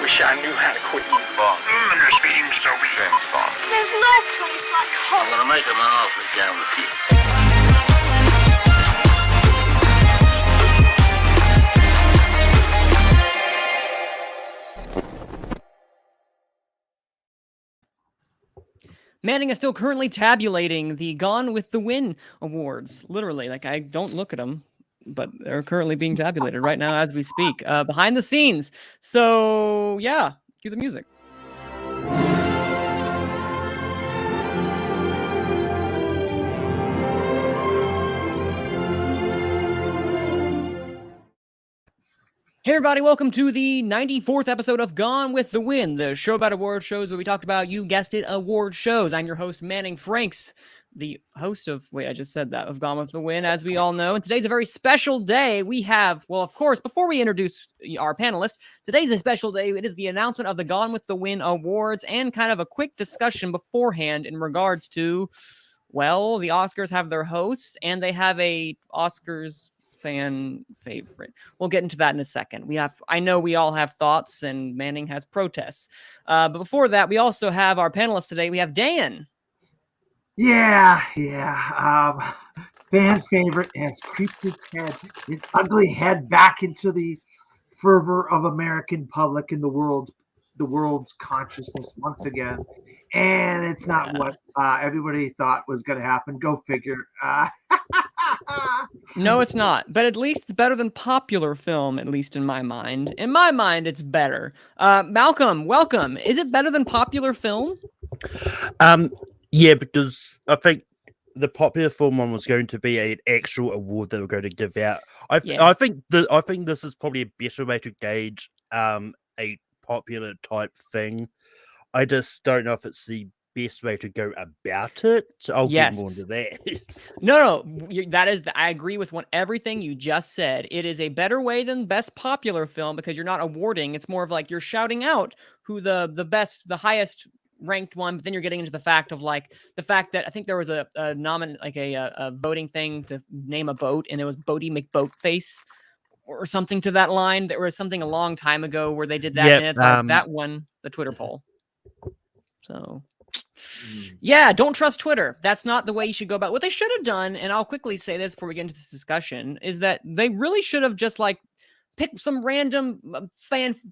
wish I knew how to quit eating bugs. This seems so weird. There's no place like home. I'm gonna make him an offer down with you. Manning is still currently tabulating the Gone with the Wind awards. Literally, like, I don't look at them, but they're currently being tabulated right now as we speak, behind the scenes. So yeah, cue the music. Hey everybody, welcome to the 94th episode of Gone with the Wind, the show about award shows where we talked about, you guessed it, award shows. I'm your host, Manning Franks, the host of, wait, I just said that, of Gone with the Wind, as we all know. And today's a very special day. We have, well, of course, before we introduce our panelist, today's a special day. It is the announcement of the Gone with the Wind awards and kind of a quick discussion beforehand in regards to, well, the Oscars have their hosts and they have a Oscars fan favorite. We'll get into that in a second. I know we all have thoughts, and Manning has protests. But before that, we also have our panelists today. We have Dan. Yeah. Fan favorite has creeped its ugly head back into the fervor of American public and the world's consciousness once again. And it's not what everybody thought was going to happen. Go figure. No, it's not. But at least it's better than popular film, at least in my mind. In my mind, it's better. Malcolm, welcome. Is it better than popular film? Yeah, because I think the popular film one was going to be an actual award that we're going to give out. I think this is probably a better way to gauge a popular type thing. I just don't know if it's the best way to go about it. So I'll get more into that. No, I agree with everything you just said. It is a better way than best popular film because you're not awarding. It's more of like you're shouting out who the best, the highest ranked one, but then you're getting into the fact that I think there was a voting thing to name a boat, and it was Bodie McBoatface or something to that line. There was something a long time ago where they did that, and it's like that won the Twitter poll. So yeah, don't trust Twitter. That's not the way you should go about it. What they should have done, and I'll quickly say this before we get into this discussion, is that they really should have just like picked some random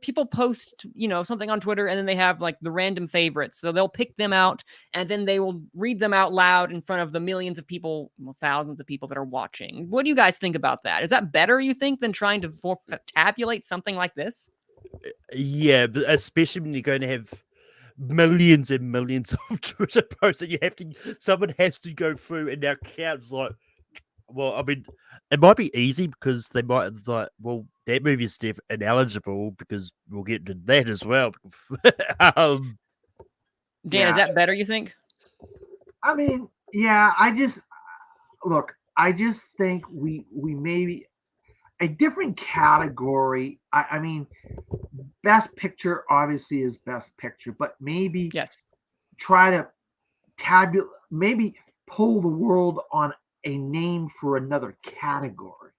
people post, something on Twitter, and then they have like the random favorites. So they'll pick them out, and then they will read them out loud in front of the millions of people, thousands of people that are watching. What do you guys think about that? Is that better, you think, than trying to tabulate something like this? Yeah, but especially when you're going to have millions and millions of Twitter posts that someone has to go through and now counts like, well, I mean, it might be easy because they might like, well, that movie is ineligible because we'll get to that as well. Dan, is that better, you think? I mean, yeah, I just think we maybe a different category. I mean, best picture obviously is best picture, but maybe try to maybe pull the world on a name for another category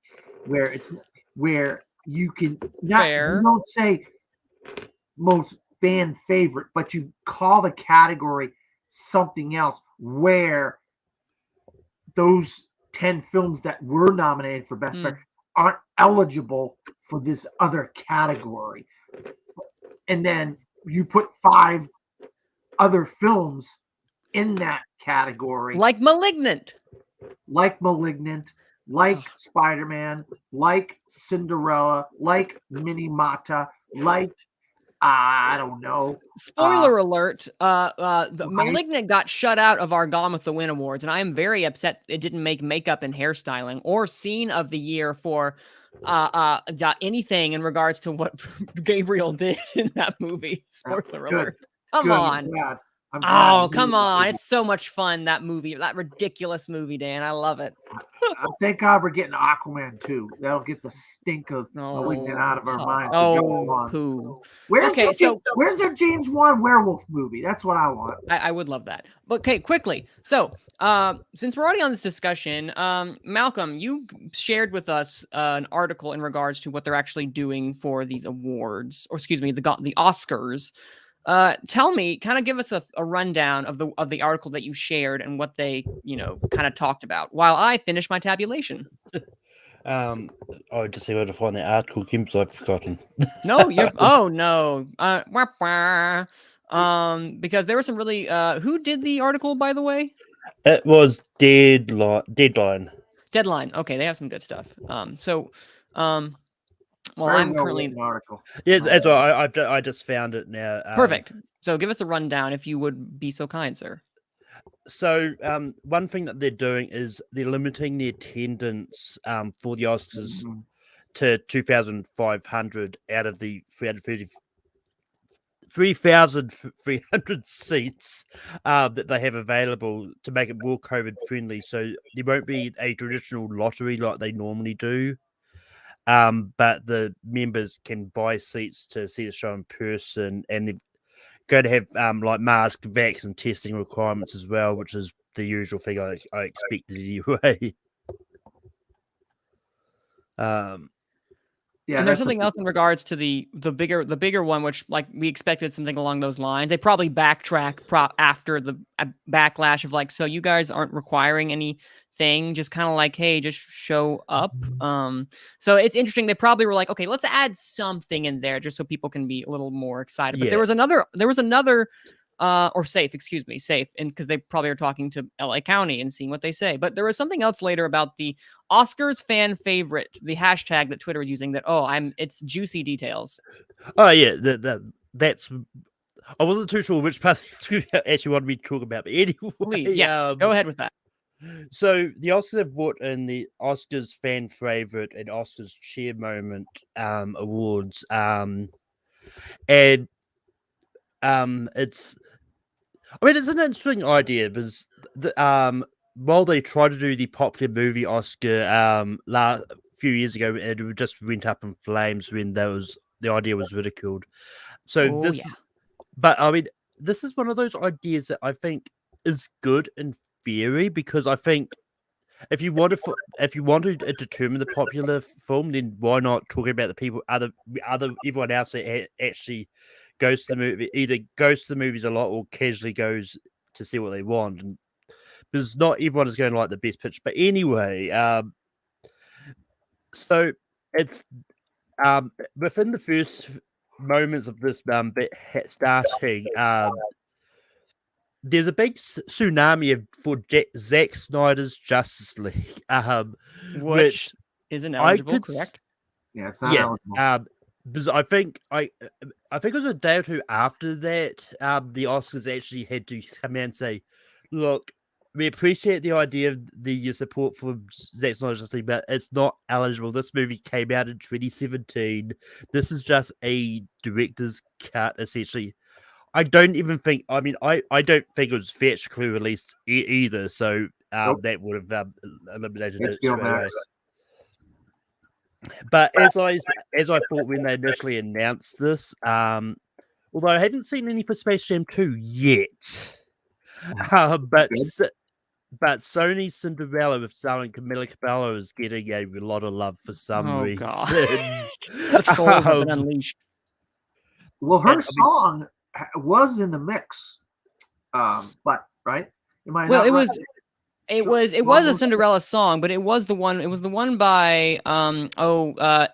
where you can you don't say most fan favorite, but you call the category something else where those 10 films that were nominated for best picture aren't eligible for this other category. And then you put 5 other films in that category. Like Malignant, like Spider-Man, like Cinderella, like Minamata, like I don't know. Spoiler alert, the Malignant got shut out of our Gone with the Wind awards, and I am very upset it didn't make makeup and hairstyling or scene of the year for anything in regards to what Gabriel did in that movie. Spoiler alert. Come on. Oh, come on. It's so much fun, that movie. That ridiculous movie, Dan. I love it. Thank God we're getting Aquaman too. That'll get the stink of Malignant out of our minds. Pooh. Where's the James Wan werewolf movie? That's what I want. I would love that. But okay, quickly. So, since we're already on this discussion, Malcolm, you shared with us an article in regards to what they're actually doing for these awards, or excuse me, the Oscars. Tell me, kind of give us a rundown of the article that you shared and what they, kind of talked about while I finish my tabulation. I just see where to find the article, Kim, so I've forgotten. No, oh no. Because there was some really who did the article, by the way? It was Deadline. Okay, they have some good stuff. Well, I'm currently an article. Yes, that's right. I just found it now. Perfect. So give us a rundown, if you would be so kind, sir. So one thing that they're doing is they're limiting the attendance for the Oscars to 2,500 out of the 3,300 seats that they have available to make it more COVID friendly. So there won't be a traditional lottery like they normally do. But the members can buy seats to see the show in person, and they're going to have like mask, vax, and testing requirements as well, which is the usual thing I expected anyway. Yeah, and there's something else in regards to the bigger one, which like we expected something along those lines. They probably backtrack after the backlash of like, so you guys aren't requiring anything, just kind of like, hey, just show up. So it's interesting. They probably were like, okay, let's add something in there just so people can be a little more excited. But there was another or SAFE, and because they probably are talking to LA County and seeing what they say. But there was something else later about the Oscars fan favorite, the hashtag that Twitter was using, that it's juicy details. Oh yeah, that's. I wasn't too sure which part you actually wanted me to talk about, but anyway, please, yes, go ahead with that. So the Oscars have brought in the Oscars fan favorite and Oscars cheer moment awards, and it's an interesting idea because while they tried to do the popular movie Oscar last few years ago, it just went up in flames when the idea was ridiculed. So but I mean, this is one of those ideas that I think is good in theory, because I think if you want to determine the popular film, then why not talk about the people everyone else that actually goes to the movie, either goes to the movies a lot or casually goes to see what they want, and because not everyone is going to like the best picture. But anyway, so it's within the first moments of this bit starting, there's a big tsunami for Zack Snyder's Justice League, which isn't eligible, correct? Yeah, it's not eligible. Because I think it was a day or two after that, the Oscars actually had to come out and say, "Look, we appreciate the idea of your support for Zack Snyder's Justice League, but it's not eligible. This movie came out in 2017. This is just a director's cut, essentially." I don't think it was theatrically released either, so that would have eliminated it straight away. But as I thought when they initially announced this, although I haven't seen any for Space Jam 2 yet, but Sony's Cinderella with starring Camila Cabello is getting a lot of love for some reason. God. The trolls have been unleashed. Well, her song was in the mix, but right? It was a Cinderella song, but it was the one by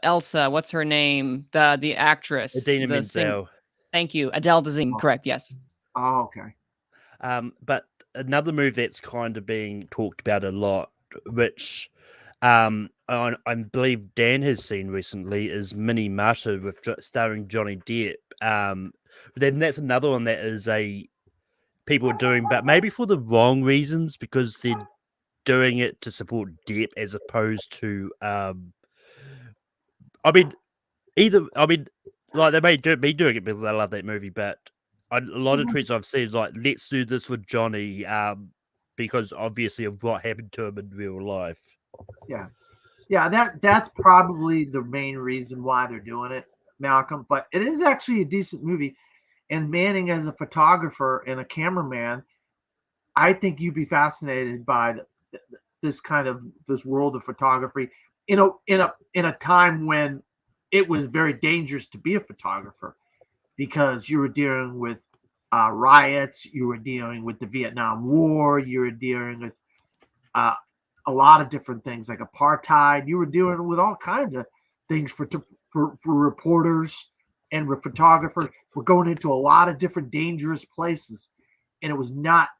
Elsa. What's her name? The actress. Idina Menzel. Thank you, Adele Dazeem. Correct. Yes. Oh, okay. But another move that's kind of being talked about a lot, which I believe Dan has seen recently, is Mini Mata with starring Johnny Depp. Then that's another one that is people are doing, but maybe for the wrong reasons, because they're doing it to support Depp as opposed to like they may be doing it because they love that movie, but a lot of tweets I've seen like, let's do this with Johnny, because obviously of what happened to him in real life. Yeah, that's probably the main reason why they're doing it, Malcolm. But it is actually a decent movie. And Manning as a photographer and a cameraman, I think you'd be fascinated by this world of photography in a time when it was very dangerous to be a photographer, because you were dealing with riots, you were dealing with the Vietnam War, you were dealing with a lot of different things like apartheid. You were dealing with all kinds of things for reporters and photographers. We're going into a lot of different dangerous places, and it was not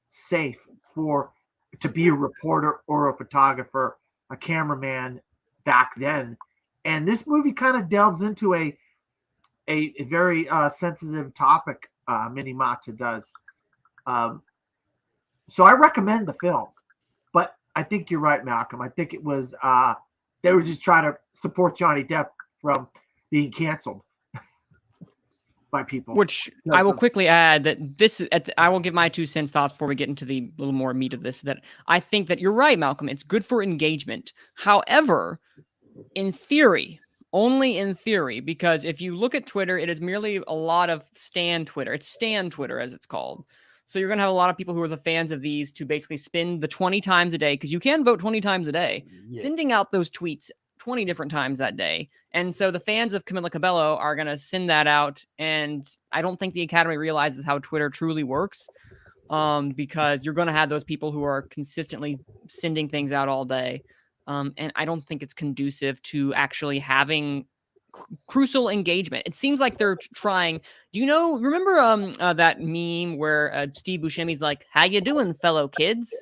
safe to be a reporter or a photographer, a cameraman back then. And this movie kind of delves into a very sensitive topic. Minamata does. So I recommend the film, but I think you're right, Malcolm. I think it was they were just trying to support Johnny Depp from being canceled by people. Which I will quickly add that I will give my 2 cents thoughts before we get into the little more meat of this, that I think that you're right, Malcolm. It's good for engagement. However, in theory, only in theory, because if you look at Twitter, it is merely a lot of Stan Twitter. It's Stan Twitter, as it's called. So you're going to have a lot of people who are the fans of these to basically spend the 20 times a day, because you can vote 20 times a day, sending out those tweets 20 different times that day. And so the fans of Camila Cabello are going to send that out. And I don't think the Academy realizes how Twitter truly works, because you're going to have those people who are consistently sending things out all day. And I don't think it's conducive to actually having crucial engagement. It seems like they're trying. Do you remember that meme where Steve Buscemi's like, "How you doing, fellow kids?"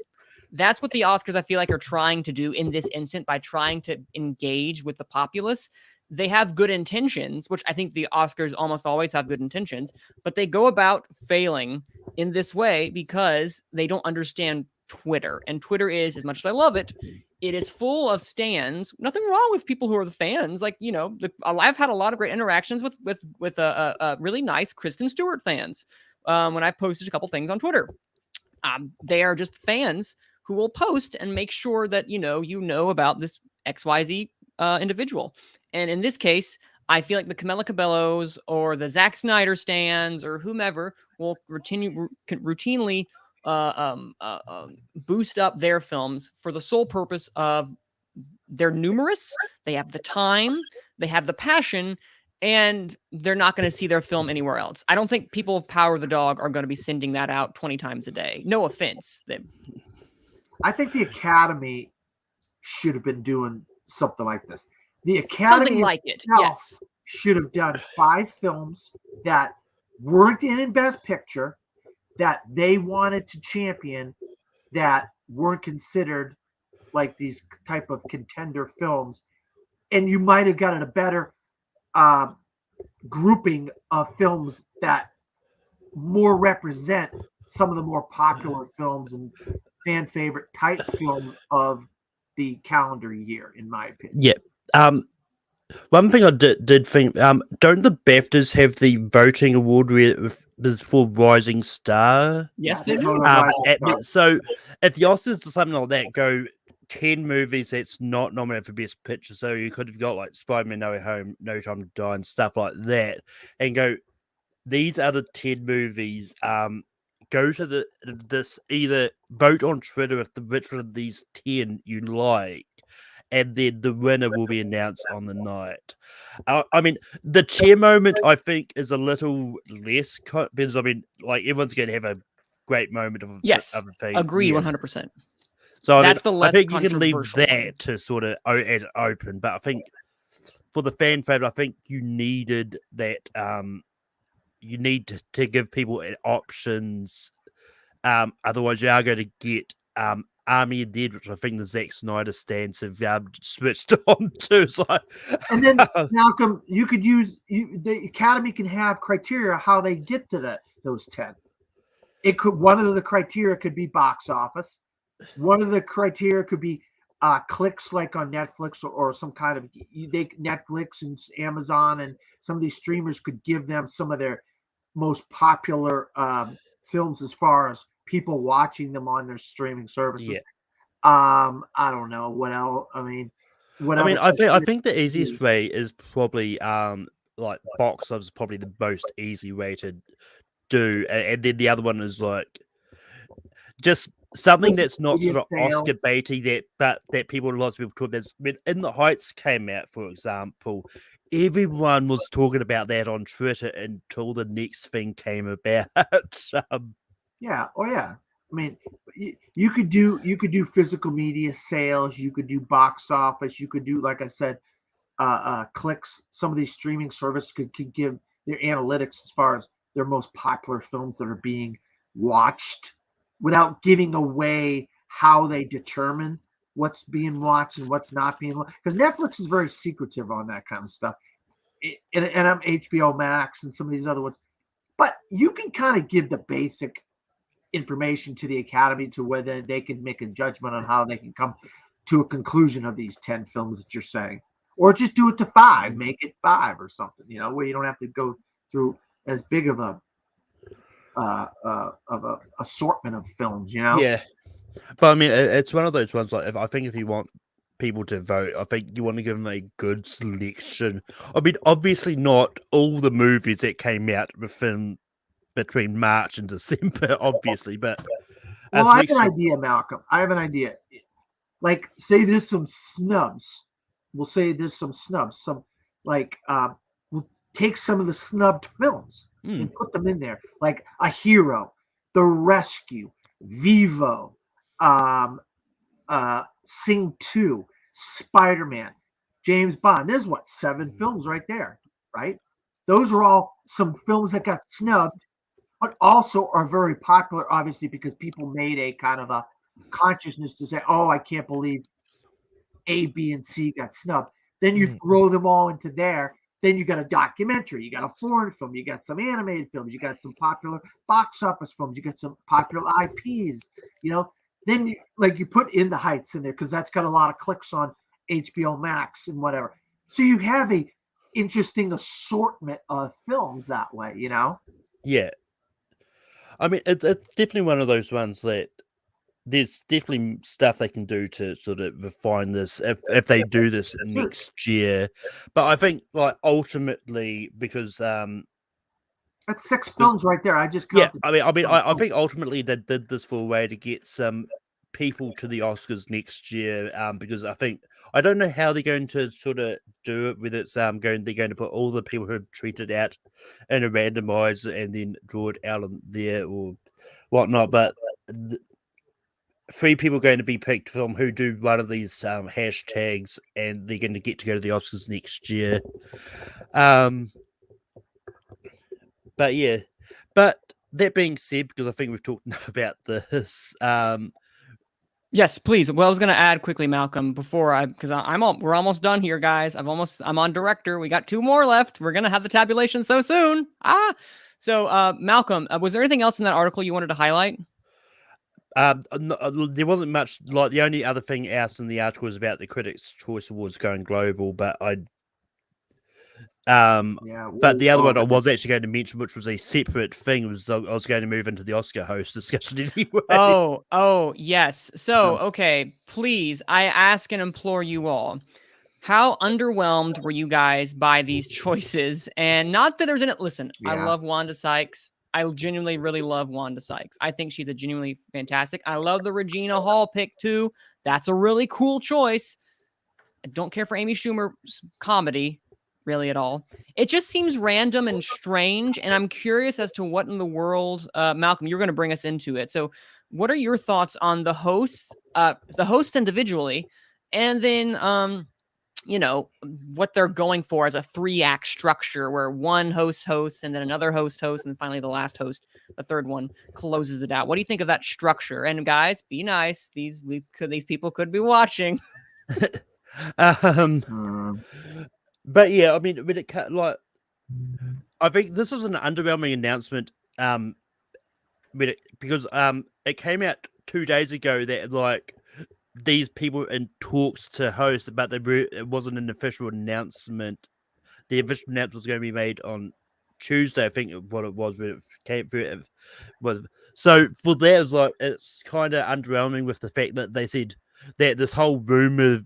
That's what the Oscars, I feel like, are trying to do in this instant by trying to engage with the populace. They have good intentions, which I think the Oscars almost always have good intentions, but they go about failing in this way because they don't understand Twitter. And Twitter is, as much as I love it, it is full of stans. Nothing wrong with people who are the fans. Like, I've had a lot of great interactions with really nice Kristen Stewart fans when I've posted a couple things on Twitter. They are just fans who will post and make sure that you know about this XYZ individual. And in this case, I feel like the Camila Cabellos or the Zack Snyder stans or whomever will routinely boost up their films for the sole purpose of they're numerous, they have the time, they have the passion, and they're not going to see their film anywhere else. I don't think people of Power of the Dog are going to be sending that out 20 times a day. No offense. I think the Academy should have been doing something like this. The Academy something like it, yes, should have done 5 films that weren't in Best Picture, that they wanted to champion, that weren't considered like these type of contender films, and you might have gotten a better grouping of films that more represent some of the more popular films and fan favorite type films of the calendar year, in my opinion. Yeah. One thing I did think, don't the BAFTAs have the voting award where it is for Rising Star? Yes, they do. So if the Oscars or something like that go 10 movies that's not nominated for Best Picture, so you could have got like Spider-Man No Way Home, No Time to Die, and stuff like that, and go, these are the 10 movies, go to this, either vote on Twitter if which one of these 10 you like, and then the winner will be announced on the night. I mean, the chair moment, I think, is a little less, because, I mean, like, everyone's going to have a great moment of yes, of a thing. Agree 100%. So that's I think you can leave that to sort of as open, but I think for the fan favorite, I think you needed that. You need to give people options. Otherwise, you are going to get Army of Dead, which I think the Zack Snyder stance have switched on to. So, and then Malcolm, you could use the Academy can have criteria how they get to those 10. One of the criteria could be box office. One of the criteria could be clicks, like on Netflix or some kind of Netflix and Amazon and some of these streamers could give them some of their most popular films as far as people watching them on their streaming services. Yeah. I don't know what else. I mean, I think the easiest way is probably like box office is probably the most easy way to do, and then the other one is like just something that's not sort of Oscar baity that lots of people talk about. When In the Heights came out, for example, everyone was talking about that on Twitter until the next thing came about. Yeah. Oh yeah. I mean, you could do physical media sales. You could do box office. You could do, like I said, clicks. Some of these streaming services could give their analytics as far as their most popular films that are being watched, without giving away how they determine what's being watched and what's not being watched. Because Netflix is very secretive on that kind of stuff, and I'm HBO Max and some of these other ones. But you can kind of give the basic information to the Academy to whether they can make a judgment on how they can come to a conclusion of these 10 films that you're saying, or just do it to 5, make it 5 or something, where you don't have to go through as big of a assortment of films, Yeah, but I mean, it's one of those ones. Like, if you want people to vote, I think you want to give them a good selection. I mean, obviously not all the movies that came out between March and December, obviously, but well, I have an idea, Malcolm. I have an idea. Like, say there's some snubs. We'll say there's some snubs. Some like we'll take some of the snubbed films and put them in there, like A Hero, The Rescue, Vivo, Sing 2, Spider-Man, James Bond. There's 7 films right there, right? Those are all some films that got snubbed, but also are very popular, obviously, because people made a kind of a consciousness to say, oh, I can't believe A, B, and C got snubbed. Then you throw them all into there. Then you got a documentary, you got a foreign film, you got some animated films, you got some popular box office films, you got some popular IPs, Then you put In the Heights in there because that's got a lot of clicks on HBO Max and whatever. So you have a interesting assortment of films that way, Yeah. I mean, it's definitely one of those ones that there's definitely stuff they can do to sort of refine this if they do this next year. But I think, like, ultimately, because that's 6 films right there. I just counted. Yeah, I think ultimately they did this for a way to get some people to the Oscars next year. Because I don't know how they're going to sort of do it. Whether it's they're going to put all the people who have tweeted out in a randomizer and then draw it out on there or whatnot. But 3 people going to be picked from who do one of these hashtags, and they're going to get to go to the Oscars next year. But yeah, but that being said, because I think we've talked enough about this. Yes, please. Well, I was going to add quickly, Malcolm, because we're almost done here, guys. I'm on director. We got 2 more left. We're going to have the tabulation so soon. So Malcolm, was there anything else in that article you wanted to highlight? There wasn't much. Like, the only other thing else in the article was about the Critics' Choice Awards going global, but but the other one I was actually going to mention, which was a separate thing, was I was going to move into the Oscar host discussion anyway. Oh, yes. So, okay, please, I ask and implore you all, how underwhelmed were you guys by these choices? And not that there's listen, I love Wanda Sykes. I genuinely really love Wanda Sykes. I think she's a genuinely fantastic. I love the Regina Hall pick too. That's a really cool choice. I don't care for Amy Schumer's comedy really at all. It just seems random and strange, and I'm curious as to what in the world, Malcolm, you're going to bring us into it. So what are your thoughts on the host individually, and then what they're going for as a 3-act structure where one hosts and then another host and then finally the last host, the third one, closes it out. What do you think of that structure? And guys, be nice. These people could be watching. But yeah, I mean, I think this was an underwhelming announcement. Because it came out 2 days ago that these people were in talks to host, but it wasn't an official announcement. The official announcement was going to be made on Tuesday, I think what it was, when it came through. It was so for that, it's kind of underwhelming with the fact that they said that this whole rumor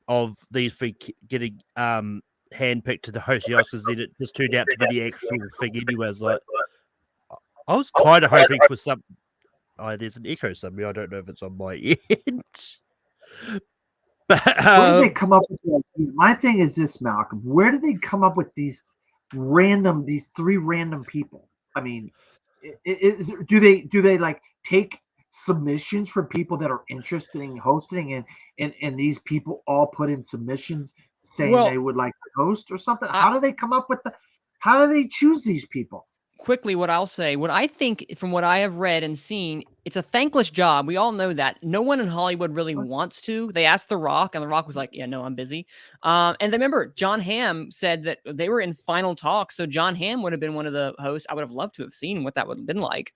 of these three getting handpicked to the host the Oscars, then it just turned out to be the actual thing anyway. I was kind of hoping for some. Oh, there's an echo somewhere. I don't know if it's on my end. But where do they come up with that? My thing is this, Malcolm. Where do they come up with these three random people? I mean, do they like take submissions from people that are interested in hosting, and these people all put in submissions saying they would like to host or something? How do they come up with how do they choose these people? Quickly, what I'll say, what I think from what I have read and seen, it's a thankless job. We all know that. No one in Hollywood really wants to. They asked The Rock, and The Rock was like, yeah, no, I'm busy. And remember, John Hamm said that they were in final talks, so John Hamm would have been one of the hosts. I would have loved to have seen what that would have been like.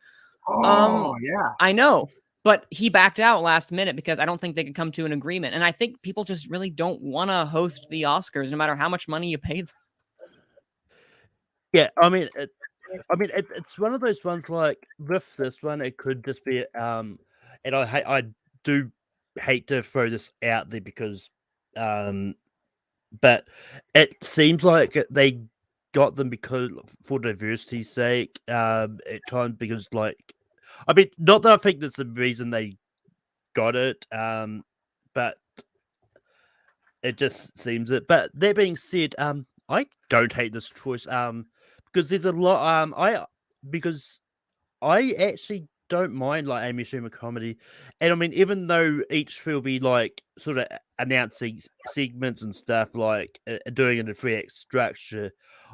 Oh, yeah. I know. But he backed out last minute because I don't think they could come to an agreement. And I think people just really don't want to host the Oscars, no matter how much money you pay them. Yeah, it's one of those ones, like with this one, it could just be and I do hate to throw this out there because but it seems like they got them because for diversity's sake at times, because not that I think that's the reason they got it, but it just seems it. But that being said, I don't hate this choice because there's a lot because I actually don't mind like Amy Schumer comedy, and I mean, even though each will be like sort of announcing segments and stuff, like doing it in a 3-act structure,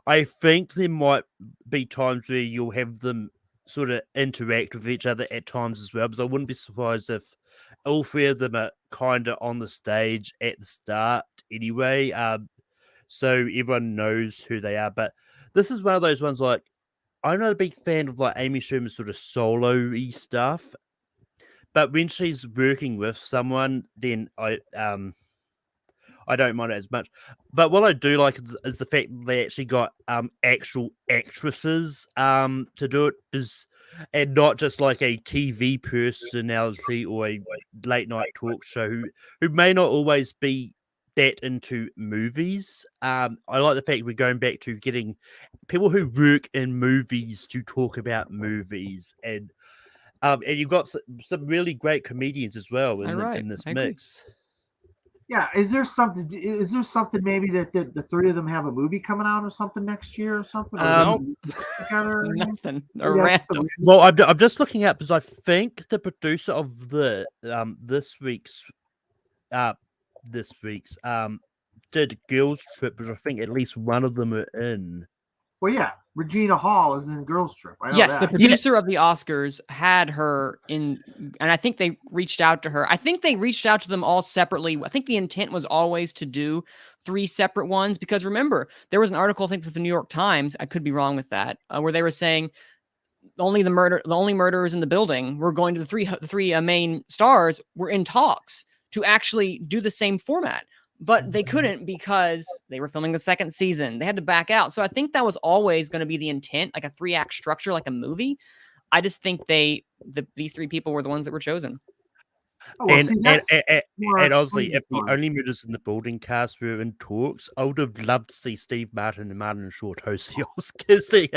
I think there might be times where you'll have them sort of interact with each other at times as well. Because I wouldn't be surprised if all three of them are kind of on the stage at the start anyway, so everyone knows who they are. But this is one of those ones like, I'm not a big fan of like Amy Schumer's sort of solo-y stuff, but when she's working with someone, then I don't mind it as much. But what I do like is the fact that they actually got actual actresses to do it, and not just like a TV personality or a late night talk show who may not always be that into movies. I like the fact we're going back to getting people who work in movies to talk about movies, and you've got some really great comedians as well in this mix. Yeah, is there something maybe that the three of them have a movie coming out or something next year or something? Together? Nothing. Random. Well, I'm just looking at, because I think the producer of the this week's did Girls Trip, which I think at least one of them are in. Well, yeah, Regina Hall is in Girls Trip. I know yes, that. The producer of the Oscars had her in, and I think they reached out to her. I think they reached out to them all separately. I think the intent was always to do 3 separate ones, because remember, there was an article, I think, with the New York Times, I could be wrong with that, where they were saying the only murderers in the building were going to the three main stars were in talks to actually do the same format. But they couldn't because they were filming the second season. They had to back out. So I think that was always going to be the intent, like a 3-act structure, like a movie. I just think these 3 people were the ones that were chosen. And honestly, if the only murders in the building cast were in talks, I would have loved to see Steve Martin and Martin Short host the Oscars.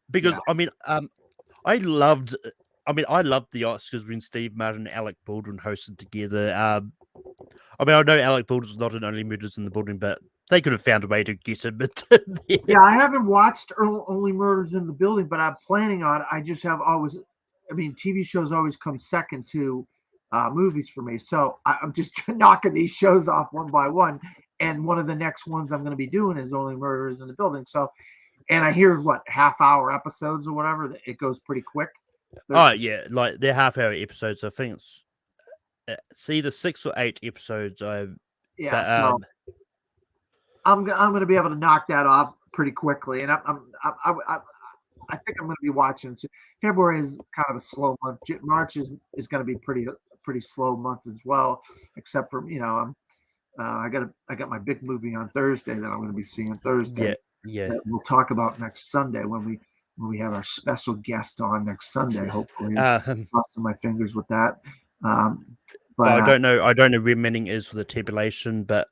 Because I loved the Oscars when Steve Martin and Alec Baldwin hosted together. I know Alec Baldwin's not an Only Murders in the Building, but they could have found a way to get him into there. Yeah, I haven't watched Only Murders in the Building, but I'm planning on it. I just have always, TV shows always come second to movies for me. So I'm just knocking these shows off one by one. And one of the next ones I'm going to be doing is Only Murders in the Building. So, and I hear half-hour episodes or whatever, it goes pretty quick. Oh yeah, like they're half-hour episodes. I think it's either 6 or 8 episodes. So I'm going to be able to knock that off pretty quickly, and I think I'm going to be watching. February is kind of a slow month. March is going to be pretty slow month as well, except for I got my big movie on Thursday that I'm going to be seeing Thursday. that we'll talk about next Sunday when we have our special guest on next Sunday. Hopefully, crossing my fingers with that. But I don't know. I don't know where Manning is for the tabulation. But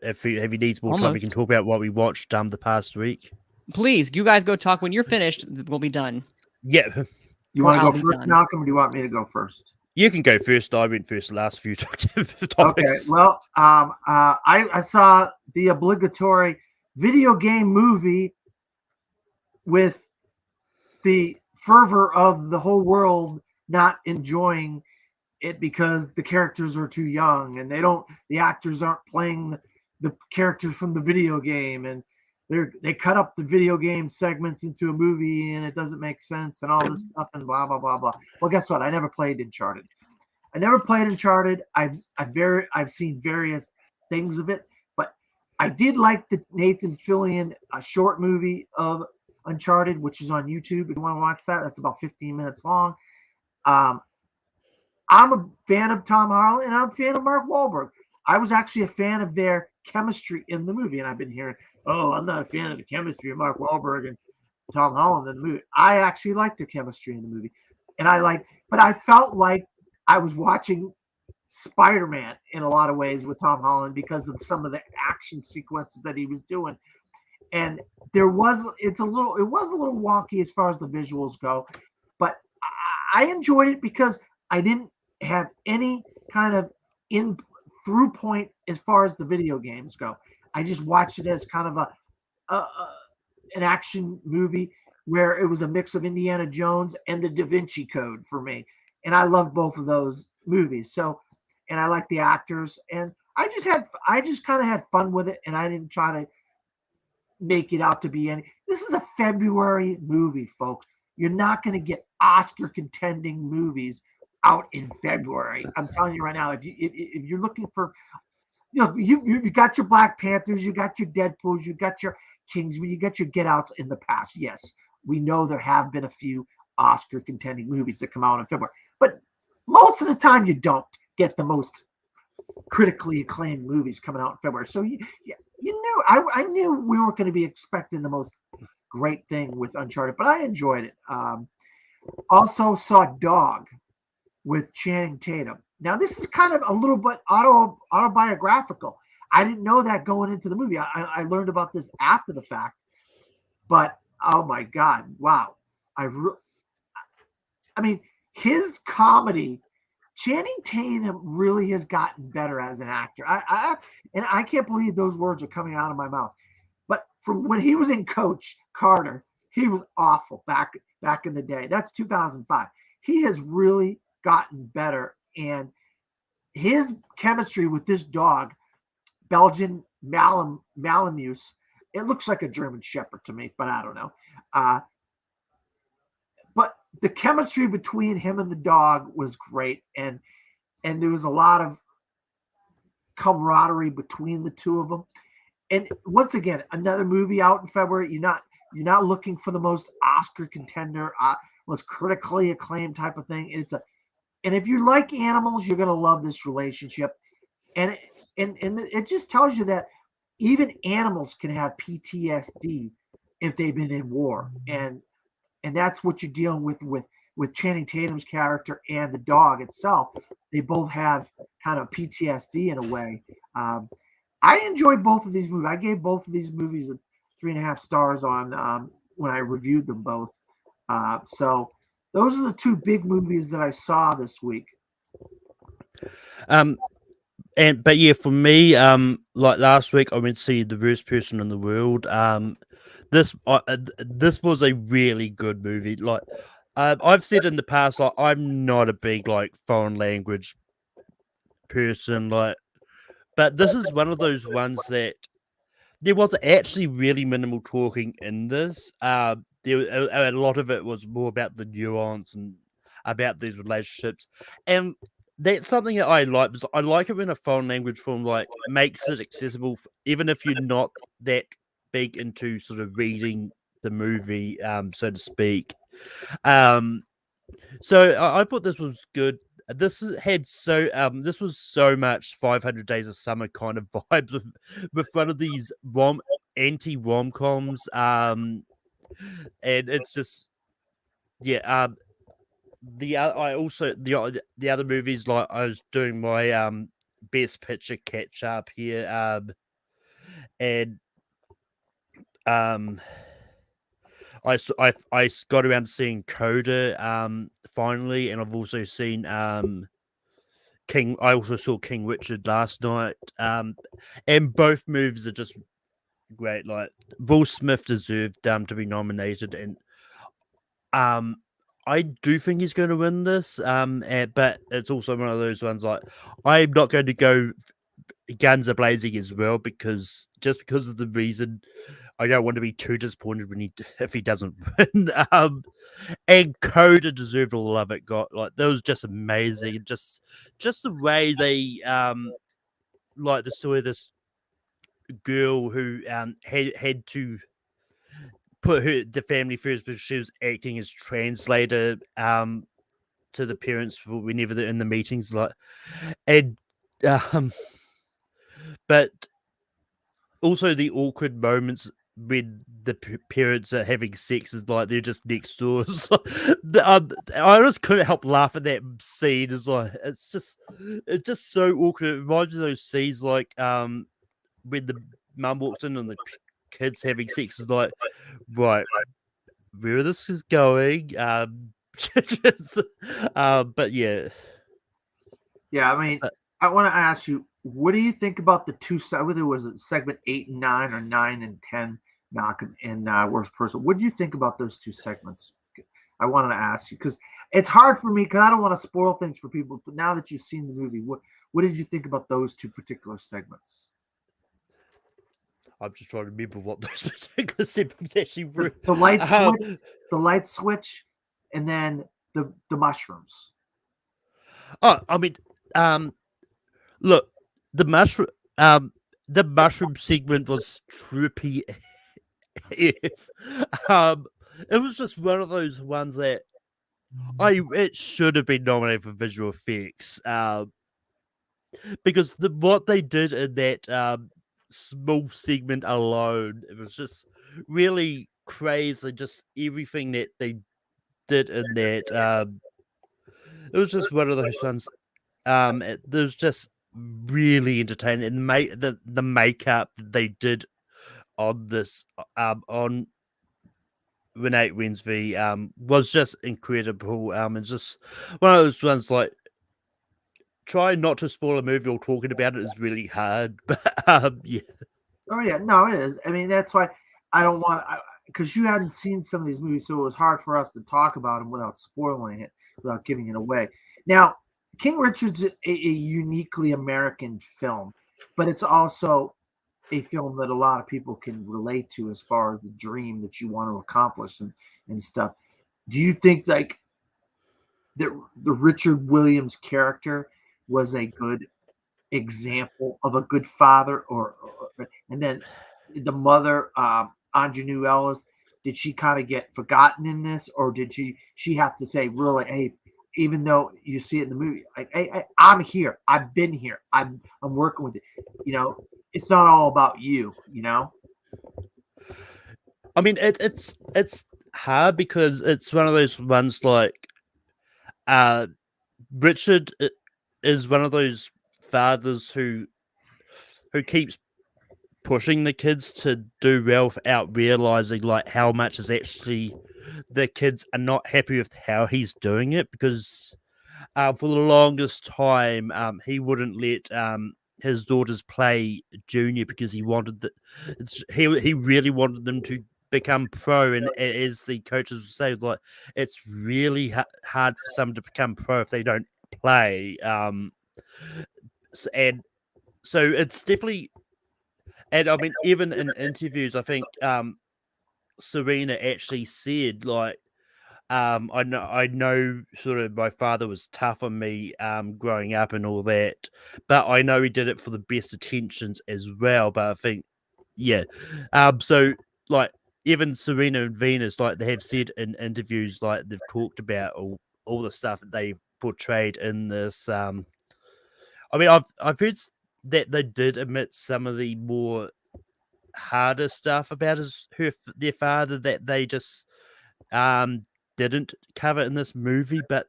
if he needs more time, we can talk about what we watched the past week. Please, you guys go talk. When you're finished, we'll be done. Yeah. You want to go first, Malcolm, or do you want me to go first? You can go first. I went first the last few topics. Okay. Well, I saw the obligatory video game movie with the fervor of the whole world not enjoying it because the characters are too young and the actors aren't playing the characters from the video game, and they cut up the video game segments into a movie and it doesn't make sense and all this stuff and blah blah blah blah. Well, guess what? I never played Uncharted. I've seen various things of it, but I did like the Nathan Fillion short movie of Uncharted, which is on YouTube. If you want to watch that, that's about 15 minutes long. I'm a fan of Tom Holland and I'm a fan of Mark Wahlberg. I was actually a fan of their chemistry in the movie, and I've been hearing, I'm not a fan of the chemistry of Mark Wahlberg and Tom Holland in the movie. I actually liked their chemistry in the movie, but I felt like I was watching Spider-Man in a lot of ways with Tom Holland because of some of the action sequences that he was doing. And it was a little wonky as far as the visuals go, but I enjoyed it because I didn't have any kind of through point as far as the video games go. I just watched it as kind of an action movie where it was a mix of Indiana Jones and the Da Vinci Code for me. And I love both of those movies. So, and I like the actors, and I just kind of had fun with it, and I didn't try to make it out to be any. This is a February movie, folks. You're not going to get Oscar contending movies out in February. I'm telling you right now, if you're looking for, you got your Black Panthers, you got your Deadpools, you got your Kingsman, you got your Get Outs in the past. Yes, we know there have been a few Oscar contending movies that come out in February, but most of the time you don't get the most critically acclaimed movies coming out in February. So you knew, I knew we weren't going to be expecting the most great thing with Uncharted, but I enjoyed it. Also saw Dog with Channing Tatum. Now this is kind of a little bit autobiographical. I didn't know that going into the movie. I learned about this after the fact, but oh my God, wow. I mean, his comedy, Channing Tatum really has gotten better as an actor. And I can't believe those words are coming out of my mouth. But from when he was in Coach Carter, he was awful back in the day. That's 2005. He has really gotten better, and his chemistry with this dog, Belgian Malamute, it looks like a German Shepherd to me, but I don't know. But the chemistry between him and the dog was great, and there was a lot of camaraderie between the two of them. And once again, another movie out in February. You're not looking for the most Oscar contender, most critically acclaimed type of thing. And if you like animals, you're gonna love this relationship. And it just tells you that even animals can have PTSD if they've been in war, and that's what you're dealing with Channing Tatum's character and the dog itself. They both have kind of PTSD in a way. I enjoyed both of these movies. I gave both of these movies 3.5 stars on when I reviewed them both. So those are the two big movies that I saw this week. But yeah, for me, like last week, I went to see The Worst Person in the World. This was a really good movie. Like I've said in the past, like I'm not a big like foreign language person, but this is one of those ones that there was actually really minimal talking in this. A lot of it was more about the nuance and about these relationships, and that's something that I like, because I like it when a foreign language film like makes it accessible, even if you're not that big into sort of reading the movie, so to speak. So I thought this was good. This was so much 500 Days of Summer kind of vibes with one of these anti-rom-coms, and it's just the other movies, like I was doing my best picture catch up here, and I got around to seeing Coda finally, and I've also seen King. I also saw King Richard last night, and both movies are just great. Like Will Smith deserved to be nominated, and I do think he's going to win this. But it's also one of those ones like I'm not going to go guns are blazing as well because of the reason I don't want to be too disappointed if he doesn't win. And Coda deserved all the love it got. Like that was just amazing. Just the way they like the story of this girl who had to put the family first because she was acting as translator to the parents for whenever they're in the meetings, like, and but also the awkward moments when the parents are having sex is like they're just next door. I just couldn't help laugh at that scene. It's just so awkward. It reminds me of those scenes like when the mum walks in and the kids having sex is like, right, where this is going. But yeah. Yeah, I mean, I want to ask you, what do you think about the two? Whether it was segment 8 and 9 or 9 and 10, Malcolm and Worst Person? What do you think about those two segments? I wanted to ask you because it's hard for me because I don't want to spoil things for people. But now that you've seen the movie, what did you think about those two particular segments? I'm just trying to remember what those particular segments actually were. The light switch, and then the mushrooms. Oh, I mean, look, the mushroom segment was trippy. It was just one of those ones that it should have been nominated for visual effects. Because what they did in that small segment alone, it was just really crazy. Just everything that they did in that. It was just one of those ones. It was just really entertaining, and the makeup they did on this on Renee Winsby was just incredible. It's just one of those ones like trying not to spoil a movie or talking about it is really hard, but yeah. Oh yeah, no, it is. I mean, that's why I don't want because you hadn't seen some of these movies, so it was hard for us to talk about them without spoiling it, without giving it away. Now, King Richard's a uniquely American film, but it's also a film that a lot of people can relate to as far as the dream that you want to accomplish and stuff. Do you think like the Richard Williams character was a good example of a good father and then the mother Ingenue Ellis, did she kind of get forgotten in this, or did she have to say really, hey, even though you see it in the movie, like, hey, I'm here, I've been here, I'm working with it, it's not all about you. I mean, it's hard because it's one of those ones like Richard is one of those fathers who keeps pushing the kids to do well without realizing like how much is actually the kids are not happy with how he's doing it, because for the longest time he wouldn't let his daughters play junior because he wanted he really wanted them to become pro, and as the coaches would say, like it's really hard for someone to become pro if they don't play, and so it's definitely. And I mean, even in interviews, I think Serena actually said, like, I know sort of my father was tough on me growing up and all that, but I know he did it for the best intentions as well. But I think, yeah. So like even Serena and Venus, like they have said in interviews, like they've talked about all the stuff that they portrayed in this. I mean, I've heard that they did omit some of the more harder stuff about their father that they just didn't cover in this movie, but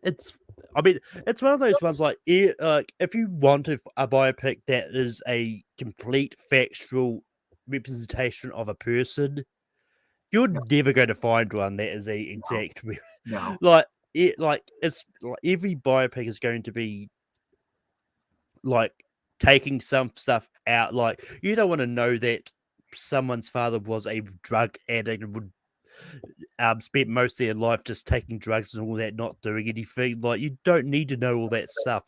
it's one of those ones like if you want a biopic that is a complete factual representation of a person, you're never going to find one that is a exact no. it's like every biopic is going to be like taking some stuff out. Like, you don't want to know that someone's father was a drug addict and would spent most of their life just taking drugs and all that, not doing anything. Like, you don't need to know all that stuff.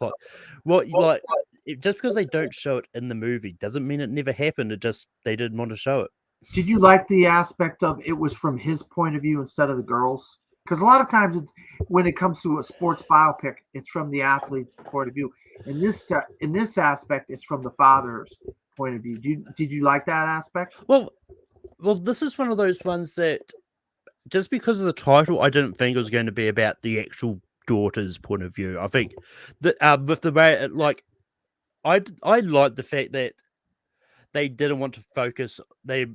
Just because they don't show it in the movie doesn't mean it never happened. It just they didn't want to show it. Did you like the aspect of it was from his point of view instead of the girls? Because a lot of times, when it comes to a sports biopic, it's from the athlete's point of view. In this aspect, it's from the father's point of view. Did you like that aspect? Well, this is one of those ones that just because of the title, I didn't think it was going to be about the actual daughter's point of view. I think that with the way I like the fact that they didn't want to focus. They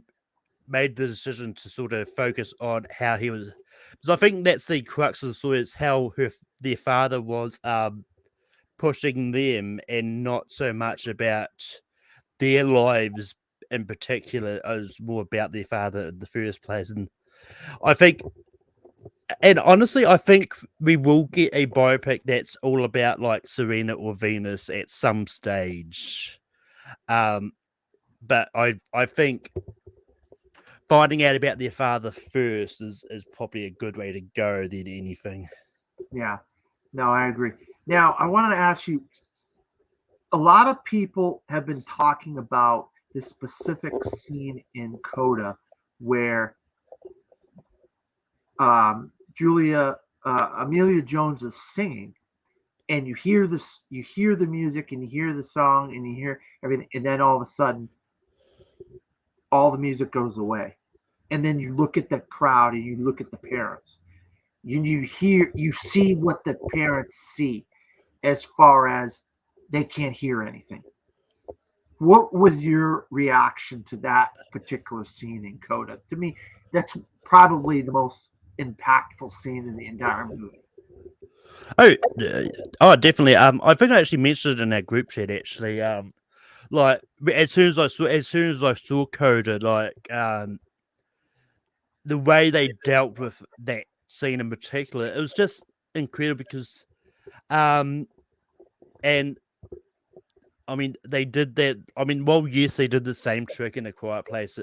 made the decision to sort of focus on how he was, because I think that's the crux of the story. Is how their father was pushing them, and not so much about their lives in particular. It was more about their father in the first place, and I think, and honestly, I think we will get a biopic that's all about like Serena or Venus at some stage. But I think finding out about their father first is probably a good way to go than anything. Yeah, no, I agree. Now, I wanted to ask you, a lot of people have been talking about this specific scene in Coda where Amelia Jones is singing, and you hear the music, and you hear the song, and you hear everything, and then all of a sudden, all the music goes away. And then you look at the crowd and you look at the parents. You see what the parents see as far as they can't hear anything. What was your reaction to that particular scene in Coda? To me, that's probably the most impactful scene in the entire movie. Oh, definitely. I think I actually mentioned it in our group chat. Actually, like as soon as I saw Coda, like the way they dealt with that scene in particular, it was just incredible because, and I mean, they did that. I mean, well, yes, they did the same trick in A Quiet Place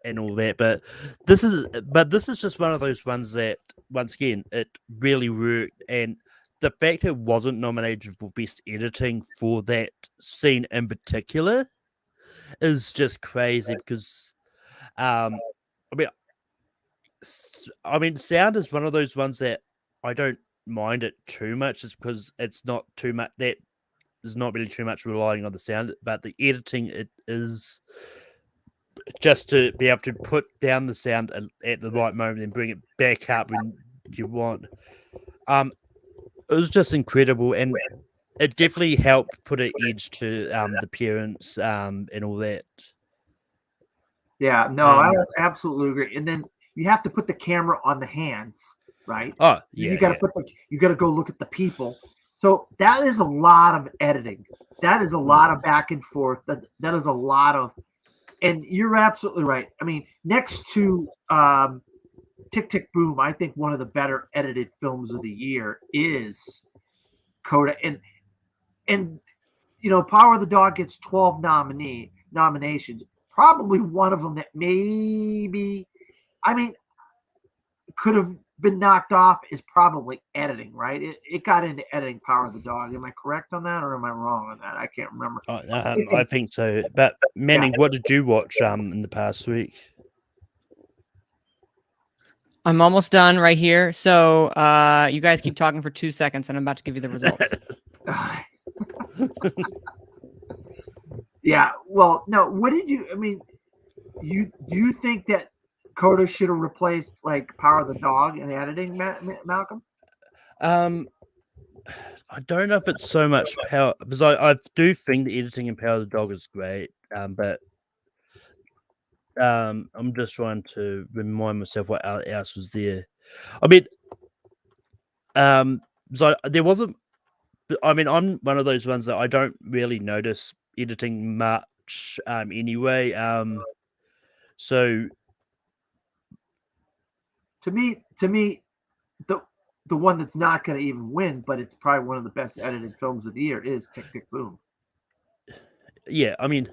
and all that, but this is just one of those ones that, once again, it really worked. And the fact it wasn't nominated for Best Editing for that scene in particular is just crazy because, I mean, sound is one of those ones that I don't mind it too much, just because it's not too much. That is not really too much relying on the sound, but the editing, it is just to be able to put down the sound at the right moment and bring it back up when you want. It was just incredible, and it definitely helped put an edge to the parents and all that. Yeah, no, I absolutely agree. And then you have to put the camera on the hands, right? Oh, yeah. You got to you got to go look at the people. So that is a lot of editing. That is a lot of back and forth. That is a lot of, and you're absolutely right. I mean, next to Tick Tick Boom, I think one of the better edited films of the year is Coda. And you know, Power of the Dog gets 12 nominations. Probably one of them that maybe, I mean, could have been knocked off is probably editing, right? It got into editing, Power of the Dog. Am I correct on that, or am I wrong on that? I can't remember. I think so. But Manning, what did you watch in the past week? I'm almost done right here. So you guys keep talking for 2 seconds, and I'm about to give you the results. Yeah. Well, no. What did you? I mean, do you think that Coda should have replaced like Power of the Dog in editing, Malcolm? I don't know if it's so much power, because I do think the editing in Power of the Dog is great. But I'm just trying to remind myself what else was there. I mean, so there wasn't. I mean, I'm one of those ones that I don't really notice editing much. Anyway. So to me, the one that's not going to even win, but it's probably one of the best edited films of the year is Tick Tick Boom. Yeah, I mean,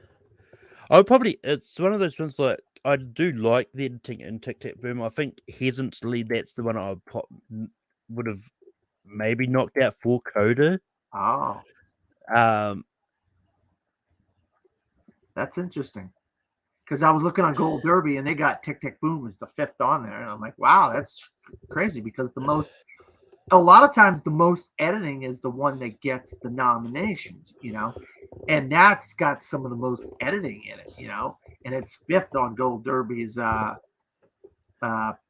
it's one of those ones that I do like the editing in Tick Tick Boom. I think hesitantly that's the one I would have maybe knocked out for Coda. Oh, that's interesting. Because I was looking on Gold Derby and they got Tick Tick Boom as the 5th on there, and I'm like, wow, that's crazy. Because a lot of times the most editing is the one that gets the nominations, and that's got some of the most editing in it, and it's 5th on Gold Derby's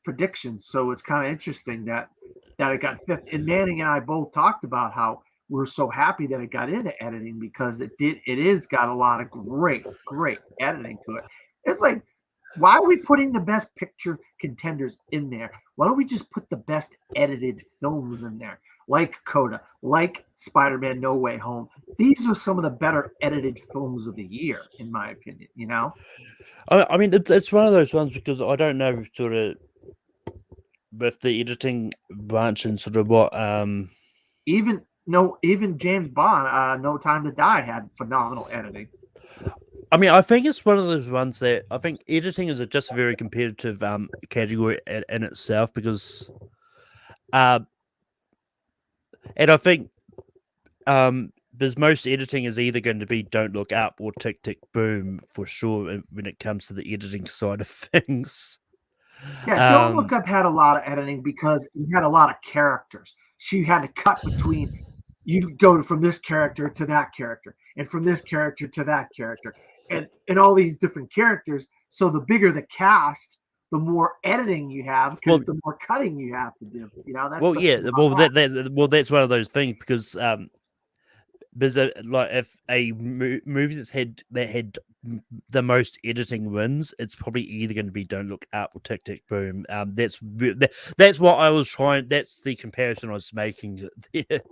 predictions. So it's kind of interesting that it got 5th. And Manning and I both talked about how we're so happy that it got into editing because it is got a lot of great editing to it. It's like, why are we putting the best picture contenders in there? Why don't we just put the best edited films in there, like Coda, like Spider-Man No Way Home? These are some of the better edited films of the year, in my opinion. I mean, it's one of those ones because I don't know sort of with the editing branch and sort of what even James Bond, No Time to Die had phenomenal editing. I mean, I think it's one of those ones that I think editing is just a very competitive category in itself because, and I think because most editing is either going to be Don't Look Up or Tick Tick Boom for sure when it comes to the editing side of things. Yeah, Don't Look Up had a lot of editing because it had a lot of characters. She had to cut between. You go from this character to that character, and from this character to that character, and all these different characters. So the bigger the cast, the more editing you have, because the more cutting you have to do. That's that's one of those things because like if a movie that had the most editing wins, it's probably either going to be Don't Look Up or Tick Tick Boom. That's what I was trying. That's the comparison I was making there.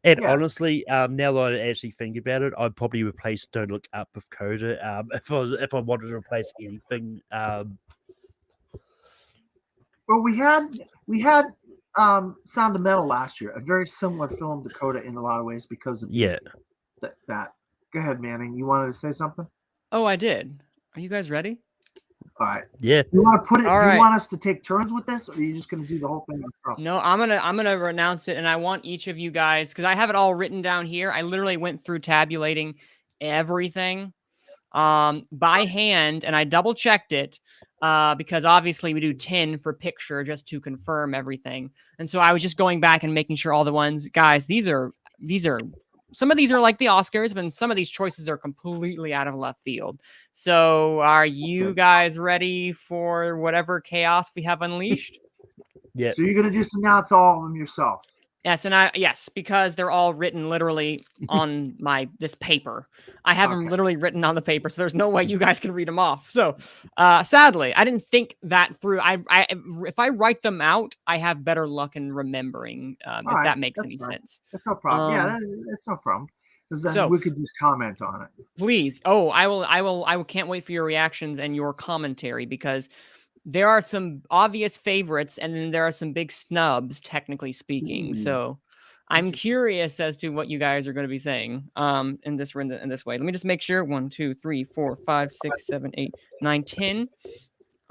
And honestly, now that I actually think about it, I'd probably replace Don't Look Up with Coda. If I wanted to replace anything. Well, we had Sound of Metal last year, a very similar film to Coda in a lot of ways because of that. Go ahead, Manning. You wanted to say something? Oh, I did. Are you guys ready? All right. Yeah. You want to put it? Do you want us to take turns with this, or are you just going to do the whole thing? No, I'm gonna announce it, and I want each of you guys because I have it all written down here. I literally went through tabulating everything by hand, and I double checked it because obviously we do 10 for picture just to confirm everything. And so I was just going back and making sure all the ones, guys. These are some of these are like the Oscars, but some of these choices are completely out of left field. So are you guys ready for whatever chaos we have unleashed? Yeah. So you're going to just announce all of them yourself? Yes, because they're all written literally on this paper. I have them literally written on the paper, so there's no way you guys can read them off. So, sadly, I didn't think that through. If I write them out, I have better luck in remembering. If that makes any sense. That's no problem. That's no problem. Because then we could just comment on it. Please. Oh, I will. Can't wait for your reactions and your commentary because there are some obvious favorites, and then there are some big snubs, technically speaking. Ooh. So I'm curious as to what you guys are going to be saying in this way. Let me just make sure. 1, 2, 3, 4, 5, 6, 7, 8, 9, 10.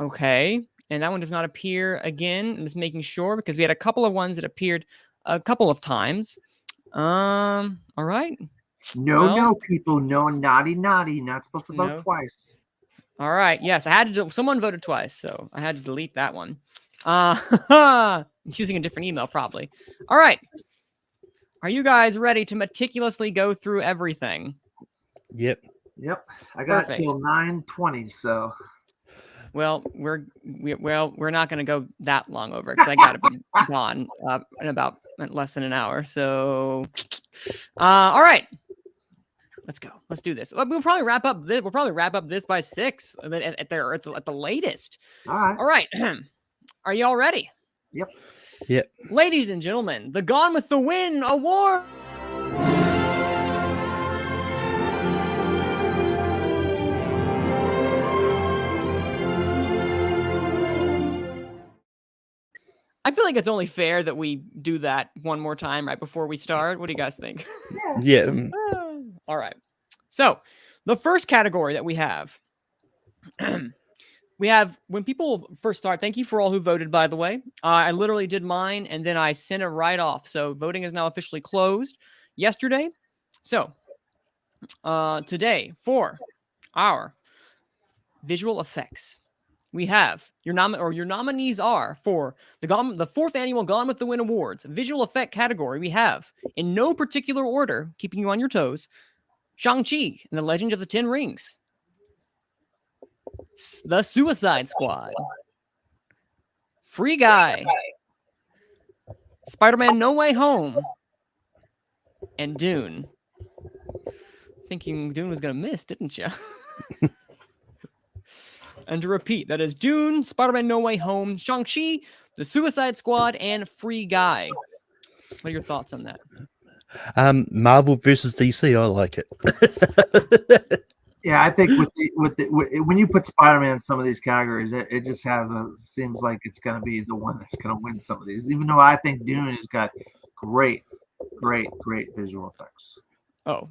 Okay. And that one does not appear again. I'm just making sure because we had a couple of ones that appeared a couple of times. All right. No, people. No, naughty. Not supposed to vote twice. All right. Yes, I had to. Someone voted twice, so I had to delete that one. He's using a different email, probably. All right. Are you guys ready to meticulously go through everything? Yep. I got till 9:20, so. Well, we're not going to go that long over because I got to be gone in about less than an hour. So, all right. Let's go. Let's do this. We'll probably wrap up this. We'll probably wrap up this by 6 at the latest. All right. Are y'all ready? Yep. Yep. Ladies and gentlemen, the Gone with the Wind Award. I feel like it's only fair that we do that one more time right before we start. What do you guys think? Yeah. All right. So the first category that we have, when people first start, thank you for all who voted, by the way. I literally did mine and then I sent it right off. So voting is now officially closed yesterday. So today for our visual effects, we have your nominees are for the 4th annual Gone with the Wind Awards visual effect category. We have, in no particular order, keeping you on your toes, Shang-Chi and the Legend of the Ten Rings, The Suicide Squad, Free Guy, Spider-Man No Way Home, and Dune. Thinking Dune was going to miss, didn't you? And to repeat, that is Dune, Spider-Man No Way Home, Shang-Chi, The Suicide Squad, and Free Guy. What are your thoughts on that? Marvel versus DC, I like it. Yeah, I think when you put Spider-Man in some of these categories, it just seems like it's going to be the one that's going to win some of these. Even though I think Dune has got great visual effects. Oh,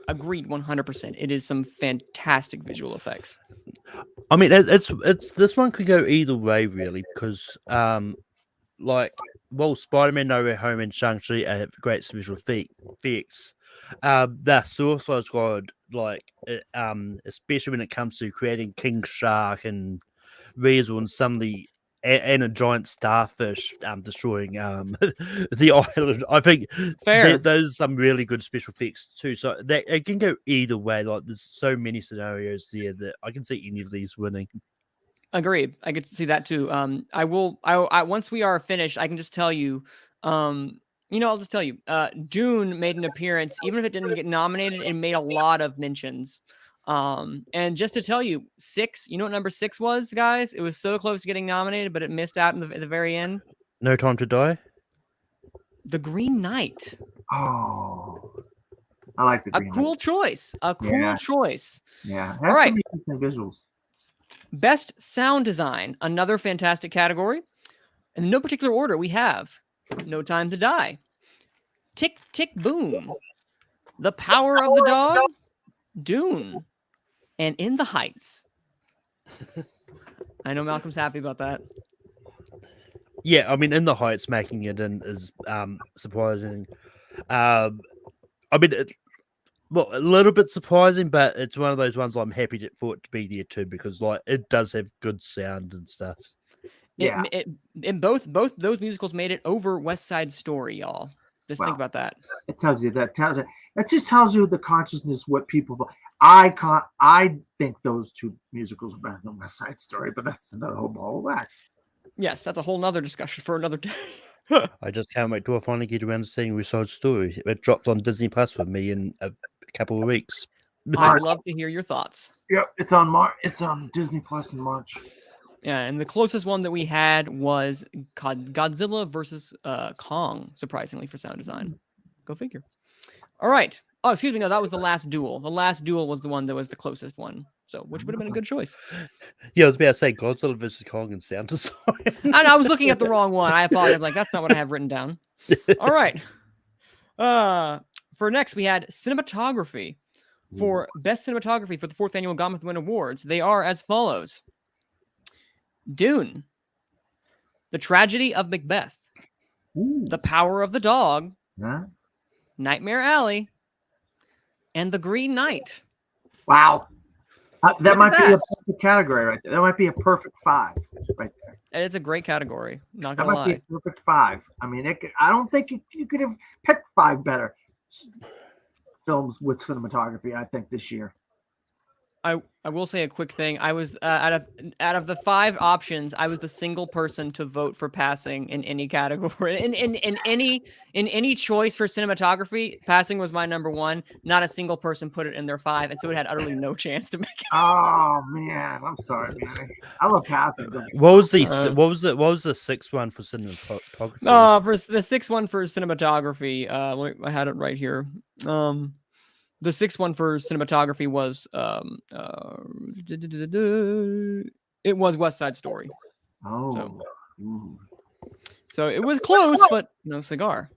agreed 100%. It is some fantastic visual effects. I mean, it's this one could go either way really, because Spider-Man No Way Home and Shang-Chi have great visual effects. That Suicide Squad, especially when it comes to creating King Shark and Weasel and some of the and a giant starfish destroying the island. I think those are some really good special effects too. So it can go either way. Like there's so many scenarios there that I can see any of these winning. Agreed. I get to see that too. I once we are finished, I can just tell you, I'll just tell you, Dune made an appearance, even if it didn't get nominated, it made a lot of mentions. And just to tell you, 6, you know what number 6 was, guys? It was so close to getting nominated, but it missed out at the very end. No Time to Die? The Green Knight. Oh, I like the Green Knight. Cool choice. A cool choice. Yeah. All right. Visuals. Best sound design, another fantastic category. In no particular order, we have No Time to Die, Tick, Tick, Boom, The Power of the Dog, Dune, and In the Heights. I know Malcolm's happy about that. Yeah, I mean, In the Heights making it in is surprising. I mean, a little bit surprising, but it's one of those ones I'm happy for it to be there too, because it does have good sound and stuff. Yeah. Both those musicals made it over West Side Story, y'all. Just think about that. It tells you that just tells you the consciousness, what people. I think those two musicals are better than West Side Story, but that's another whole ball of wax. Yes, that's a whole nother discussion for another day. I just can't wait till I finally get around to seeing West Side Story. It drops on Disney Plus with me in a couple of weeks. I'd love to hear your thoughts. Yep, it's on Disney Plus in March. Yeah, and the closest one that we had was Godzilla versus Kong, surprisingly, for sound design. Go figure. All right. Oh, excuse me. No, that was the Last Duel. The Last Duel was the one that was the closest one. So, which would have been a good choice. Yeah, I was about to say Godzilla versus Kong and sound design. I was looking at the wrong one. I apologize. That's not what I have written down. All right. For next, we had cinematography. For best cinematography for the 4th annual Gomethwein Awards, they are as follows: Dune, The Tragedy of Macbeth, The Power of the Dog, Nightmare Alley, and The Green Knight. Wow. That might be a perfect category right there. That might be a perfect 5 right there. It's a great category. Not That gonna might lie. be a perfect 5. I mean, I don't think you could have picked 5 better films with cinematography, I think, this year. I will say a quick thing. I was out of the 5 options, I was the single person to vote for passing in any category. In any choice for cinematography, passing was my number 1. Not a single person put it in their 5, and so it had utterly no chance to make it. Oh man, I'm sorry, man. I love passing. What was the 6th one for cinematography? For the 6th one for cinematography, I had it right here. The 6th one for cinematography was it was West Side Story. Oh. So it was close, but no cigar.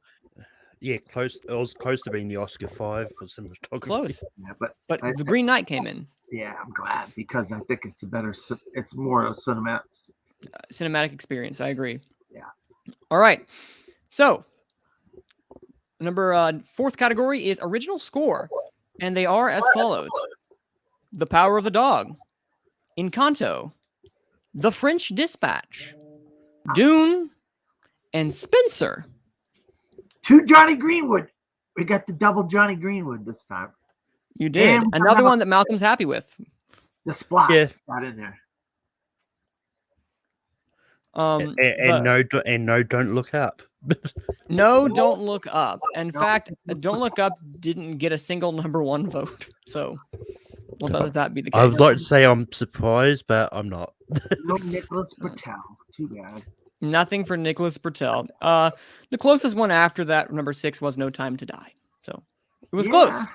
Yeah, close. It was close to being the Oscar 5 for cinematography. Close. Yeah, but The Green Knight came in. Yeah, I'm glad because I think it's more of a cinematic experience. I agree. Yeah. All right. So number 4th category is original score. And they are as follows: The Power of the Dog, Encanto, The French Dispatch, Dune, and Spencer. 2 Johnny Greenwood. We got the double Johnny Greenwood this time. You did. And another one that Malcolm's happy with. The Splash got in there. No, Don't Look Up. No, Don't Look Up. In fact, Don't Look Up didn't get a single number 1 vote. So, well, let that be the case. I would like to say I'm surprised, but I'm not. No Nicholas Bertel. Too bad. Nothing for Nicholas Bertel. The closest one after that, number 6, was No Time to Die. So, it was close.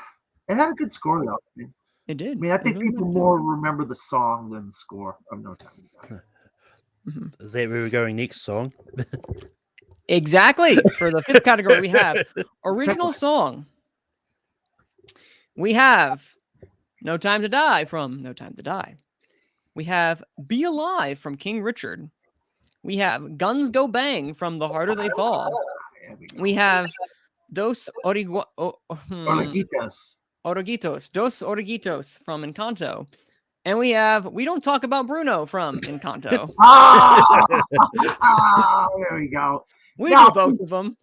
It had a good score, though. It did. I mean, I think people more remember the song than the score of No Time to Die. Mm-hmm. Is that where we're going next song? Exactly. For the 5th category, we have original song. We have No Time to Die from No Time to Die. We have Be Alive from King Richard. We have Guns Go Bang from The Harder They Fall. We have Dos Oruguitos. Dos Oruguitos from Encanto. And we have We Don't Talk About Bruno from Encanto. There we go. We do both of them.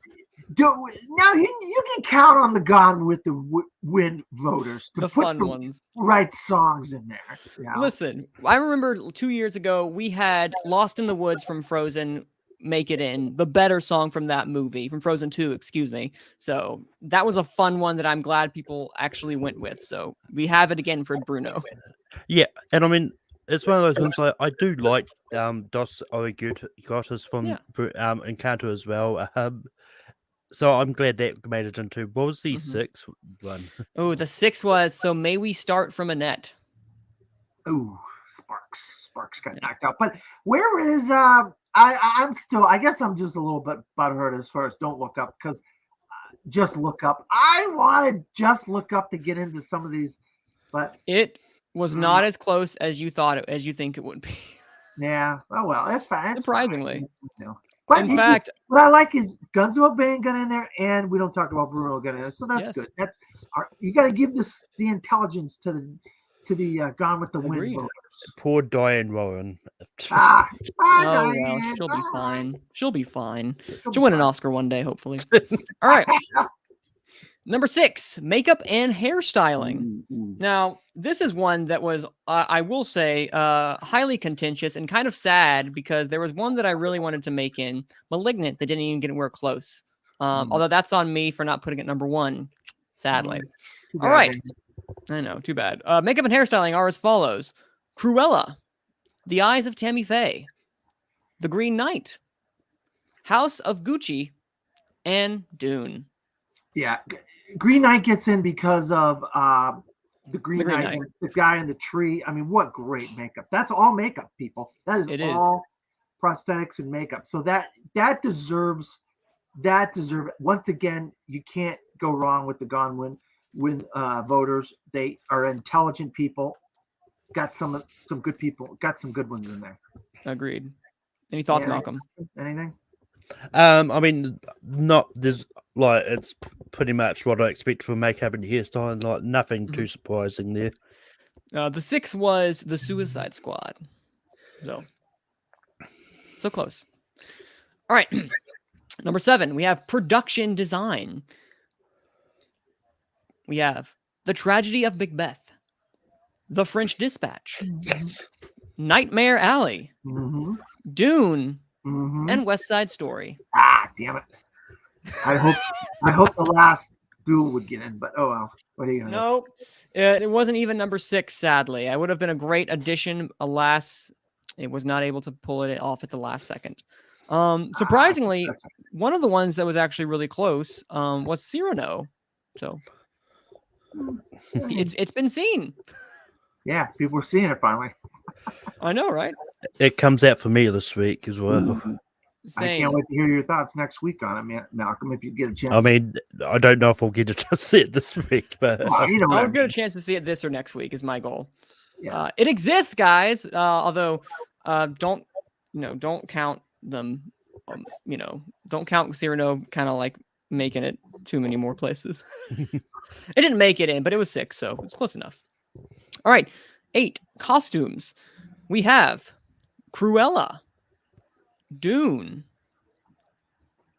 Now you can count on the Gone with the Wind voters to put the ones. Right songs in there. Yeah. Listen, I remember 2 years ago we had Lost in the Woods from Frozen make it in, the better song from that movie, from Frozen 2, excuse me. So that was a fun one that I'm glad people actually went with. So we have it again for Bruno. Yeah, and I mean, it's one of those ones I do like Dos Oruguitos from Encanto as well. So I'm glad that made it into, what was the 6th one? Oh, the 6th was So May We Start from Annette. Oh, Sparks got knocked out. But where is I'm still, I guess I'm just a little bit butthurt as far as Don't Look Up, because Just Look Up. I wanted Just Look Up to get into some of these, but it was not as close as you thought as you think it would be. Yeah. Oh well, that's fine. That's surprisingly. Fine. But in fact, what I like is Guns Go Bang got in there, and We Don't Talk About Bruno got in there. So that's good. That's you got to give this the intelligence to the Gone with the Wind voters. Poor Diane Warren. Oh well, she'll be fine. She'll be fine. She'll win an Oscar one day, hopefully. All right. Number 6, makeup and hairstyling. Now, this is one that was, I will say, highly contentious and kind of sad because there was one that I really wanted to make in Malignant that didn't even get anywhere close. Although that's on me for not putting it number 1, sadly. All right. I know, too bad. Makeup and hairstyling are as follows: Cruella, The Eyes of Tammy Faye, The Green Knight, House of Gucci, and Dune. Yeah. Green Knight gets in because of the Green Knight. The guy in the tree. I mean, what great makeup. That's all makeup, people. That is all prosthetics and makeup. So that deserves it. Once again, you can't go wrong with the Gone with voters. They are intelligent people. Got some good people. Got some good ones in there. Agreed. Any thoughts, Malcolm? Anything? I mean, it's pretty much what I expect from makeup and hairstyling. Like nothing too surprising there. The 6 was The Suicide Squad. So close. All right. Number 7, we have production design. We have The Tragedy of Macbeth, The French Dispatch, Yes. Nightmare Alley, Dune, and West Side Story. Ah, damn it! I hope the last Duel would get in, but oh well. What are you gonna do? Nope. It wasn't even number 6, sadly. I would have been a great addition. Alas, it was not able to pull it off at the last second. Surprisingly, one of the ones that was actually really close was Cyrano. So it's been seen. Yeah, people are seeing it finally. I know, right? It comes out for me this week as well. Same. I can't wait to hear your thoughts next week on it, Malcolm, if you get a chance. I mean, I don't know if I'll get a chance to see it this week, but I'll get a chance to see it this or next week is my goal. Yeah. It exists, guys. Although, don't count them. Don't count Cyrano kind of like making it too many more places. It didn't make it in, but it was 6, so it's close enough. All right, 8 costumes. We have Cruella, Dune,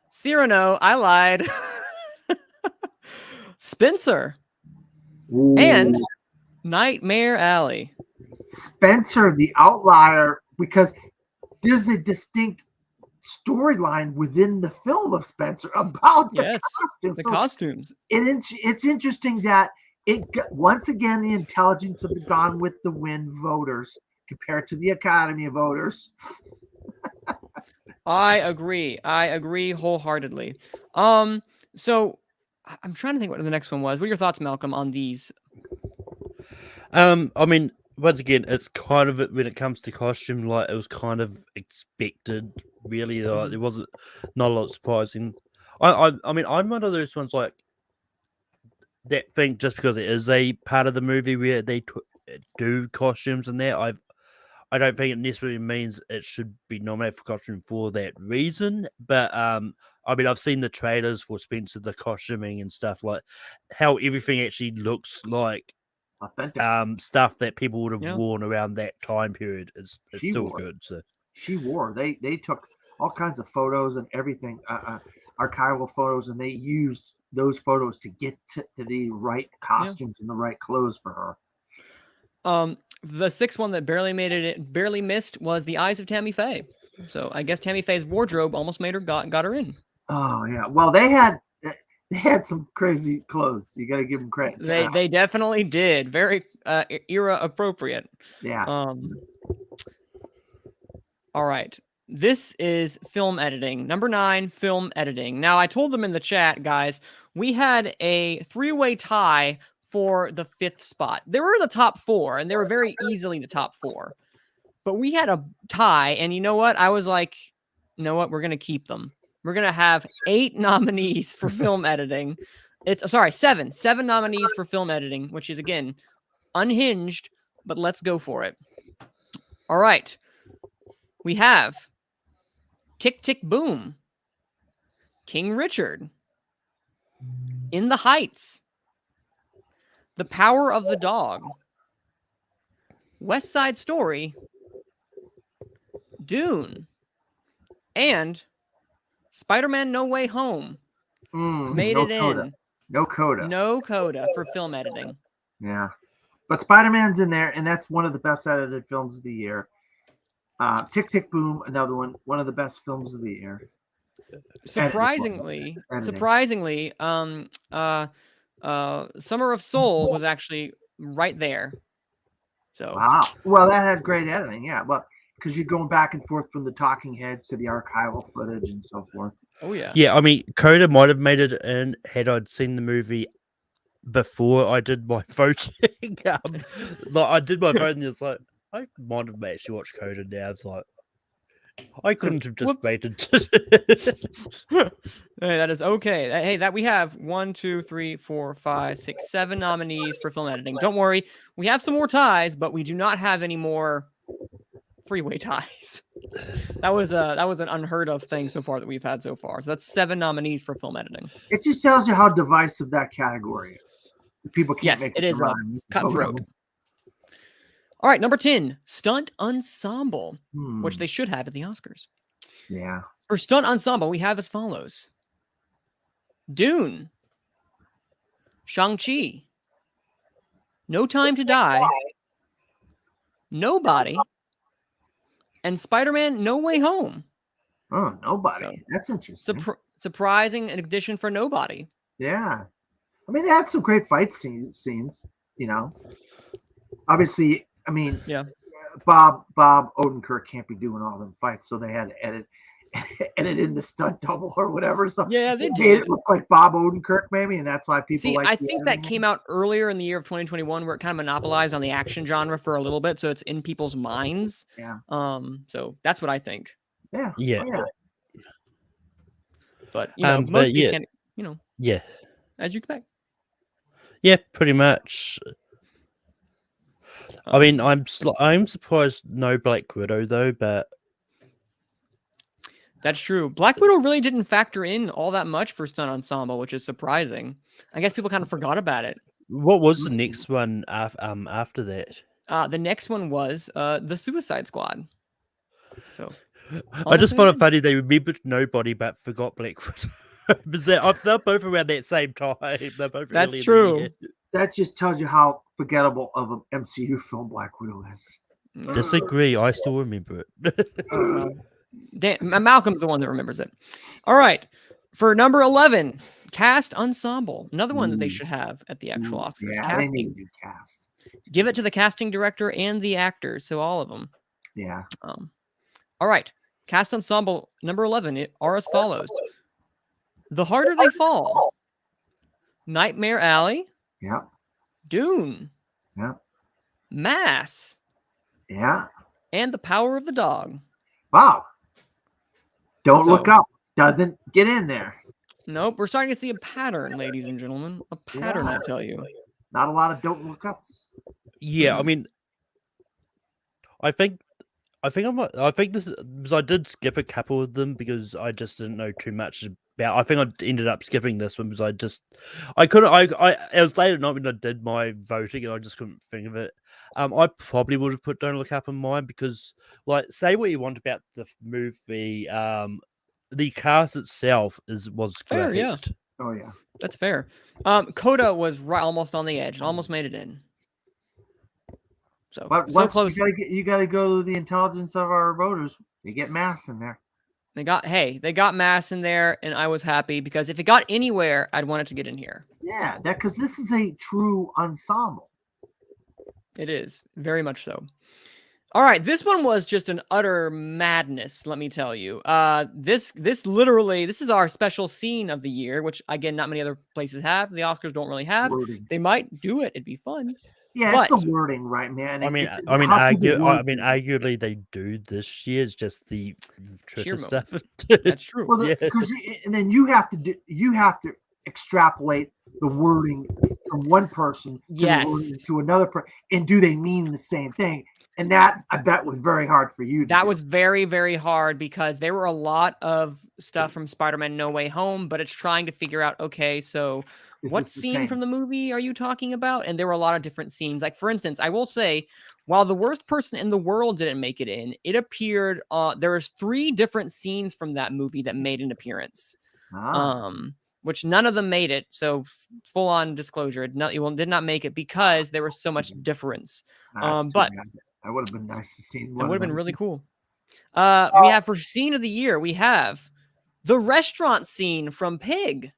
Cyrano. I lied. Spencer. Ooh. And Nightmare Alley. Spencer, the outlier, because there's a distinct storyline within the film of Spencer about the costumes. The costumes. It's interesting that once again, the intelligence of the Gone with the Wind voters compared to the Academy voters. I agree wholeheartedly. So I'm trying to think what the next one was. What are your thoughts, Malcolm, on these? I mean, once again, it's kind of when it comes to costume, like it was kind of expected. Really, like there wasn't not a lot surprising. I mean, I'm one of those ones like that think just because it is a part of the movie where they do costumes and that I don't think it necessarily means it should be nominated for costume for that reason. But I mean, I've seen the trailers for Spencer, the costuming and stuff, like how everything actually looks like authentic stuff that people would have worn around that time period. It's still good. So she wore. They took all kinds of photos and everything, archival photos, and they used those photos to get to the right costumes and the right clothes for her. The 6th one that barely missed was The Eyes of Tammy Faye. So I guess Tammy Faye's wardrobe almost made her got her in. Oh yeah. Well, they had some crazy clothes. You got to give them credit. They definitely did. Very era appropriate. Yeah. All right. This is film editing. Number 9, film editing. Now, I told them in the chat, guys, we had a 3-way tie for the 5th spot. They were the top 4, and they were very easily the top 4. But we had a tie, and you know what? I was like, you know what? We're going to keep them. We're going to have 8 nominees for film editing. 7 nominees for film editing, which is, again, unhinged, but let's go for it. All right. We have Tick, Tick, Boom, King Richard, In the Heights, The Power of the Dog, West Side Story, Dune, and Spider-Man No Way Home. Made it in. No coda. No coda for film editing. Yeah. But Spider-Man's in there, and that's one of the best edited films of the year. Tick, Tick, Boom, another one of the best films of the year. Surprisingly, Summer of Soul was actually right there. So wow. Well, that had great editing, yeah. Well, because you're going back and forth from the talking heads to the archival footage and so forth. Oh yeah. Yeah, I mean, coda might have made it in had I'd seen the movie before I did my voting. Like I did my voting, it's like I might have actually watched coda now. It's like I couldn't have just waited. Hey, that is okay. Hey, that we have 1, 2, 3, 4, 5, 6, 7 nominees for film editing. Don't worry, we have some more ties, but we do not have any more 3-way ties. That was an unheard of thing so far that we've had so far. So that's 7 nominees for film editing. It just tells you how divisive that category is. People can't make it is a cutthroat. All right, number 10, Stunt Ensemble, which they should have at the Oscars. Yeah. For Stunt Ensemble, we have as follows: Dune, Shang-Chi, No Time to Die, Nobody, and Spider-Man: No Way Home. Oh, Nobody. So, that's interesting. Surprising addition for Nobody. Yeah. I mean, they had some great fight scenes, you know. Obviously, I mean, yeah. Bob Odenkirk can't be doing all them fights, so they had to edit in the stunt double or whatever. So yeah, they made it look like Bob Odenkirk maybe, and that's why people I think that came out earlier in the year of 2021, where it kind of monopolized on the action genre for a little bit, so it's in people's minds. Yeah. So that's what I think. Yeah. Yeah. Oh, yeah. But most these can, yeah, as you expect. Yeah, pretty much. I mean, I'm surprised no Black Widow though, but that's true. Black Widow really didn't factor in all that much for Stunt Ensemble, which is surprising. I guess people kind of forgot about it. What was the next one after that? The next one was the Suicide Squad. So I just found it funny they remembered Nobody but forgot Black Widow. They're both around that same time. They're both. That's true. That just tells you how forgettable of an MCU film Black Widow is. Disagree. I still remember it. Malcolm's the one that remembers it. All right. For number 11, Cast Ensemble. Another one that they should have at the actual Oscars. Yeah, they need to do cast. Give it to the casting director and the actors, so all of them. Yeah. All right. Cast Ensemble, number 11, are as follows. The Harder They Fall. Nightmare Alley. Yeah. Dune. Yeah. Mass. Yeah. And The Power of the Dog. Wow. Don't look up. Doesn't get in there. Nope. We're starting to see a pattern, ladies and gentlemen. A pattern, I tell you. Not a lot of don't look ups. Yeah, I mean, I think this because I did skip a couple of them because I just didn't know too much about. I think I ended up skipping this one because it was late at night when I did my voting and I just couldn't think of it. I probably would have put Don't Look Up in mine because, like, say what you want about the movie, the cast itself was fair, great. yeah. Oh yeah, that's fair. Coda was almost on the edge, almost made it in. So, but close. You got to go to the intelligence of our voters. They get Mass in there. They got Mass in there, and I was happy because if it got anywhere, I'd want it to get in here. Yeah, because this is a true ensemble. It is very much so. All right, this one was just an utter madness. Let me tell you. This is our special scene of the year, which again, not many other places have. The Oscars don't really have. Wording. They might do it. It'd be fun. Yeah, it's the wording, right, man? Arguably they do this year. It's just the Twitter stuff. That's true. Well, and then you have to extrapolate the wording from one person to another person, and do they mean the same thing? And that I bet was very hard for you. That was very, very hard because there were a lot of stuff from Spider-Man: No Way Home, but it's trying to figure out, okay, so what scene from the movie are you talking about? And there were a lot of different scenes. Like, for instance, I will say, while The Worst Person in the World didn't make it in, it appeared, there was 3 different scenes from that movie that made an appearance. Which none of them made it. So full on disclosure, it did not make it because there was so much difference. But that would have been nice to see. It would have been really cool. We have for scene of the year, we have the restaurant scene from Pig,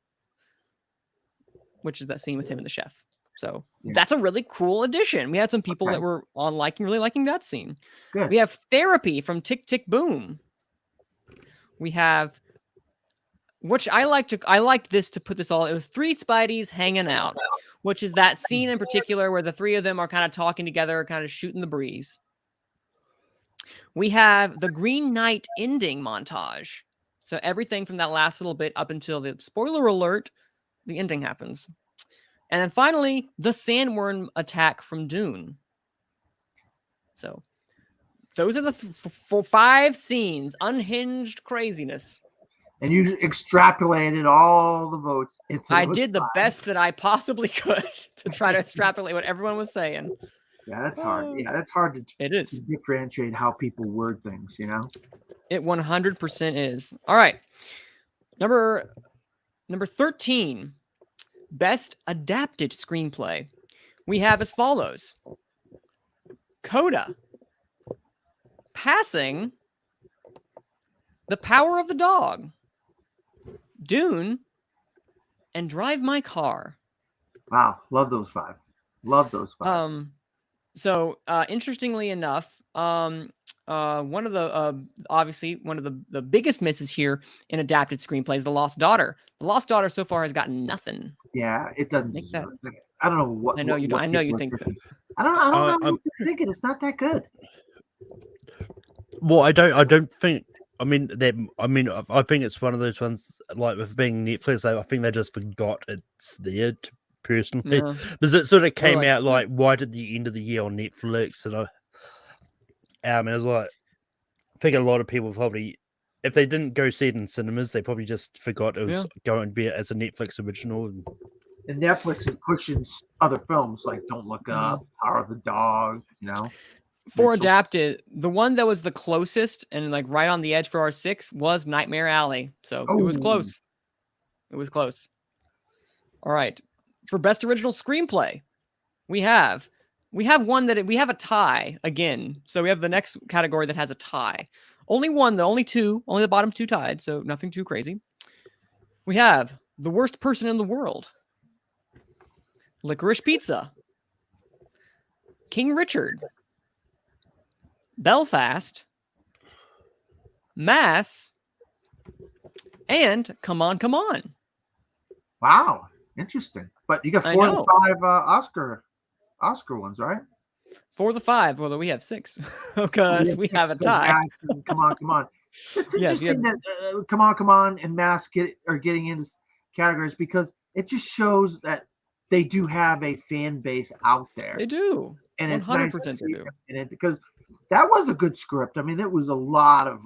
which is that scene with him and the chef. So that's a really cool addition. We had some people that were really liking that scene. Good. We have Therapy from Tick Tick Boom. We have, which I like this to put this all. It was 3 Spideys hanging out, which is that scene in particular where the 3 of them are kind of talking together, kind of shooting the breeze. We have the Green Knight ending montage. So everything from that last little bit up until the spoiler alert, the ending happens. And then finally, the sandworm attack from Dune. So those are the 5 scenes, unhinged craziness. And you extrapolated all the votes. I did the best that I possibly could to try to extrapolate what everyone was saying. Yeah, that's hard. Yeah, that's hard to differentiate how people word things, you know? It 100% is. All right. Number 13, Best Adapted Screenplay. We have as follows. Coda, passing The Power of the Dog, Dune, and Drive My Car. Wow, love those 5. Love those 5. So interestingly enough, one of the obviously one of the biggest misses here in adapted screenplays, The Lost Daughter. The Lost Daughter so far has gotten nothing. Yeah, it doesn't deserve it. I don't know what. I know you don't. I know you think that. I don't know what they're thinking. It's not that good. Well, I don't think. I think it's one of those ones, like with being Netflix. I think they just forgot it's there. Personally, Yeah. because it sort of came out like right at the end of the year on Netflix, and I was like, I think a lot of people probably, if they didn't go see it in cinemas, they probably just forgot it was going to be as a Netflix original. And Netflix is pushing other films like Don't Look Up, Power of the Dog, For adapted, the one that was the closest and like right on the edge for our 6 was Nightmare Alley. So it was close. It was close. All right. For best original screenplay, we have one that we have a tie again. So we have the next category that has a tie. Only the bottom 2 tied. So nothing too crazy. We have The Worst Person in the World, Licorice Pizza, King Richard, Belfast, Mass, and Come On, Come On. Wow, interesting. But you got 4 of the 5 Oscar ones, right? 4 of the 5. Well, we have 6 because we have a tie. Come On, Come On. It's interesting that Come On, Come On and Mask are getting into categories because it just shows that they do have a fan base out there. They do. And it's nice to see them in it because that was a good script. I mean, it was a lot of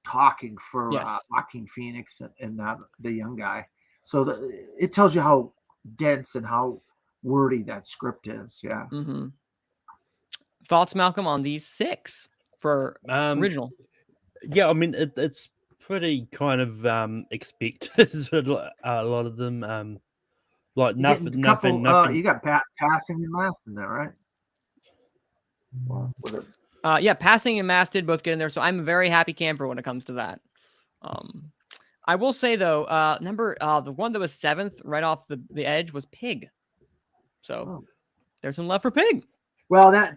talking for Joaquin Phoenix and the young guy. So it tells you how dense and how wordy that script is. Yeah. Mm-hmm. Thoughts, Malcolm, on these 6 for original? Yeah, I mean it's pretty kind of expected. A lot of them, like nothing. You got Passing and Mass in there, right? Passing and Mass did both get in there, so I'm a very happy camper when it comes to that. I will say though, the one that was 7th right off the edge was Pig. So there's some left for Pig. Well, that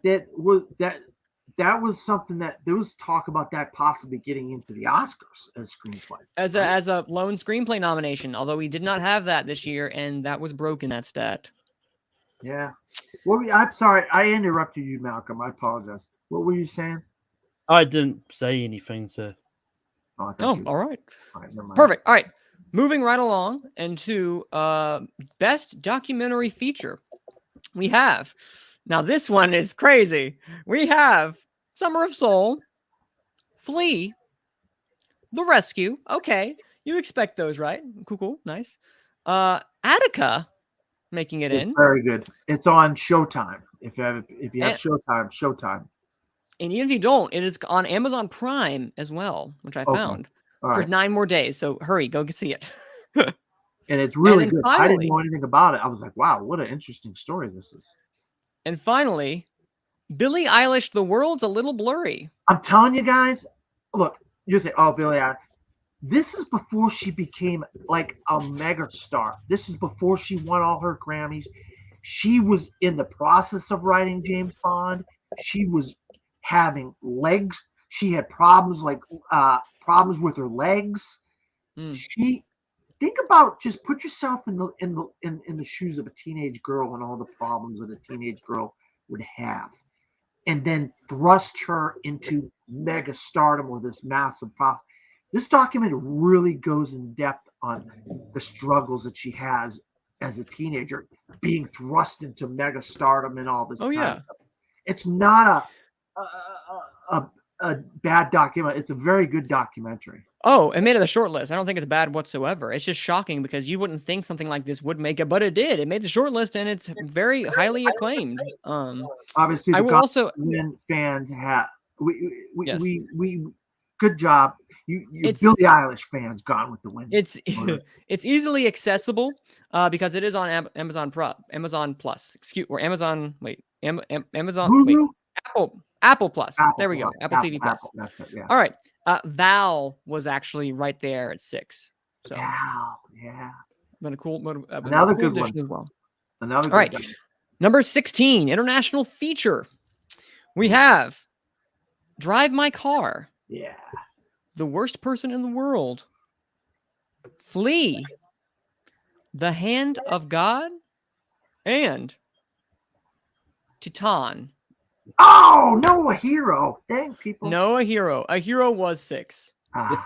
was something that there was talk about that possibly getting into the Oscars as screenplay. As a lone screenplay nomination, although we did not have that this year, and that was broken, that stat. Yeah. Well, I'm sorry. I interrupted you, Malcolm. I apologize. What were you saying? I didn't say anything to... all right. Never mind. Perfect. All right. Moving right along into best documentary feature. We have... Now, this one is crazy. We have Summer of Soul, Flea, The Rescue. Okay. You expect those, right? Cool. Nice. Attica making it in. Very good. It's on Showtime. If you have Showtime. And even if you don't, it is on Amazon Prime as well, which I found for 9 more days. So hurry, go see it. And it's really good. Finally, I didn't know anything about it. I was like, wow, what an interesting story this is. And finally, Billie Eilish, The World's a Little Blurry. I'm telling you guys, look, you say, oh, Billie Eilish. This is before she became like a mega star. This is before she won all her Grammys. She was in the process of writing James Bond. She was having legs. She had problems with her legs. She think about, just put yourself in the shoes of a teenage girl and all the problems that a teenage girl would have, and then thrust her into mega stardom or this massive process. This document really goes in depth on the struggles that she has as a teenager, being thrust into mega stardom and all this. It's not a bad document. It's a very good documentary. Oh, it made it a short list. I don't think it's bad whatsoever. It's just shocking because you wouldn't think something like this would make it, but it did. It made the short list, and it's very highly acclaimed. Obviously, the Gomethwein fans have we good job. You Billie Eilish fans Gone with the Wind. It's easily accessible because it is on Amazon Plus. Amazon. Wait, Amazon. Hulu? Wait, Apple Plus. Apple There we go. Plus. Apple TV Plus. Apple, that's it. Yeah. All right. Val was actually right there at 6. So Val, yeah. Been a cool, Another cool good one. as well. Another. All right. One. Number 16, international feature. We have Drive My Car. Yeah. The Worst Person in the World. Flee. The Hand of God. And Titan. Oh, no, a hero. Dang, people. No, a hero. A hero was 6. God.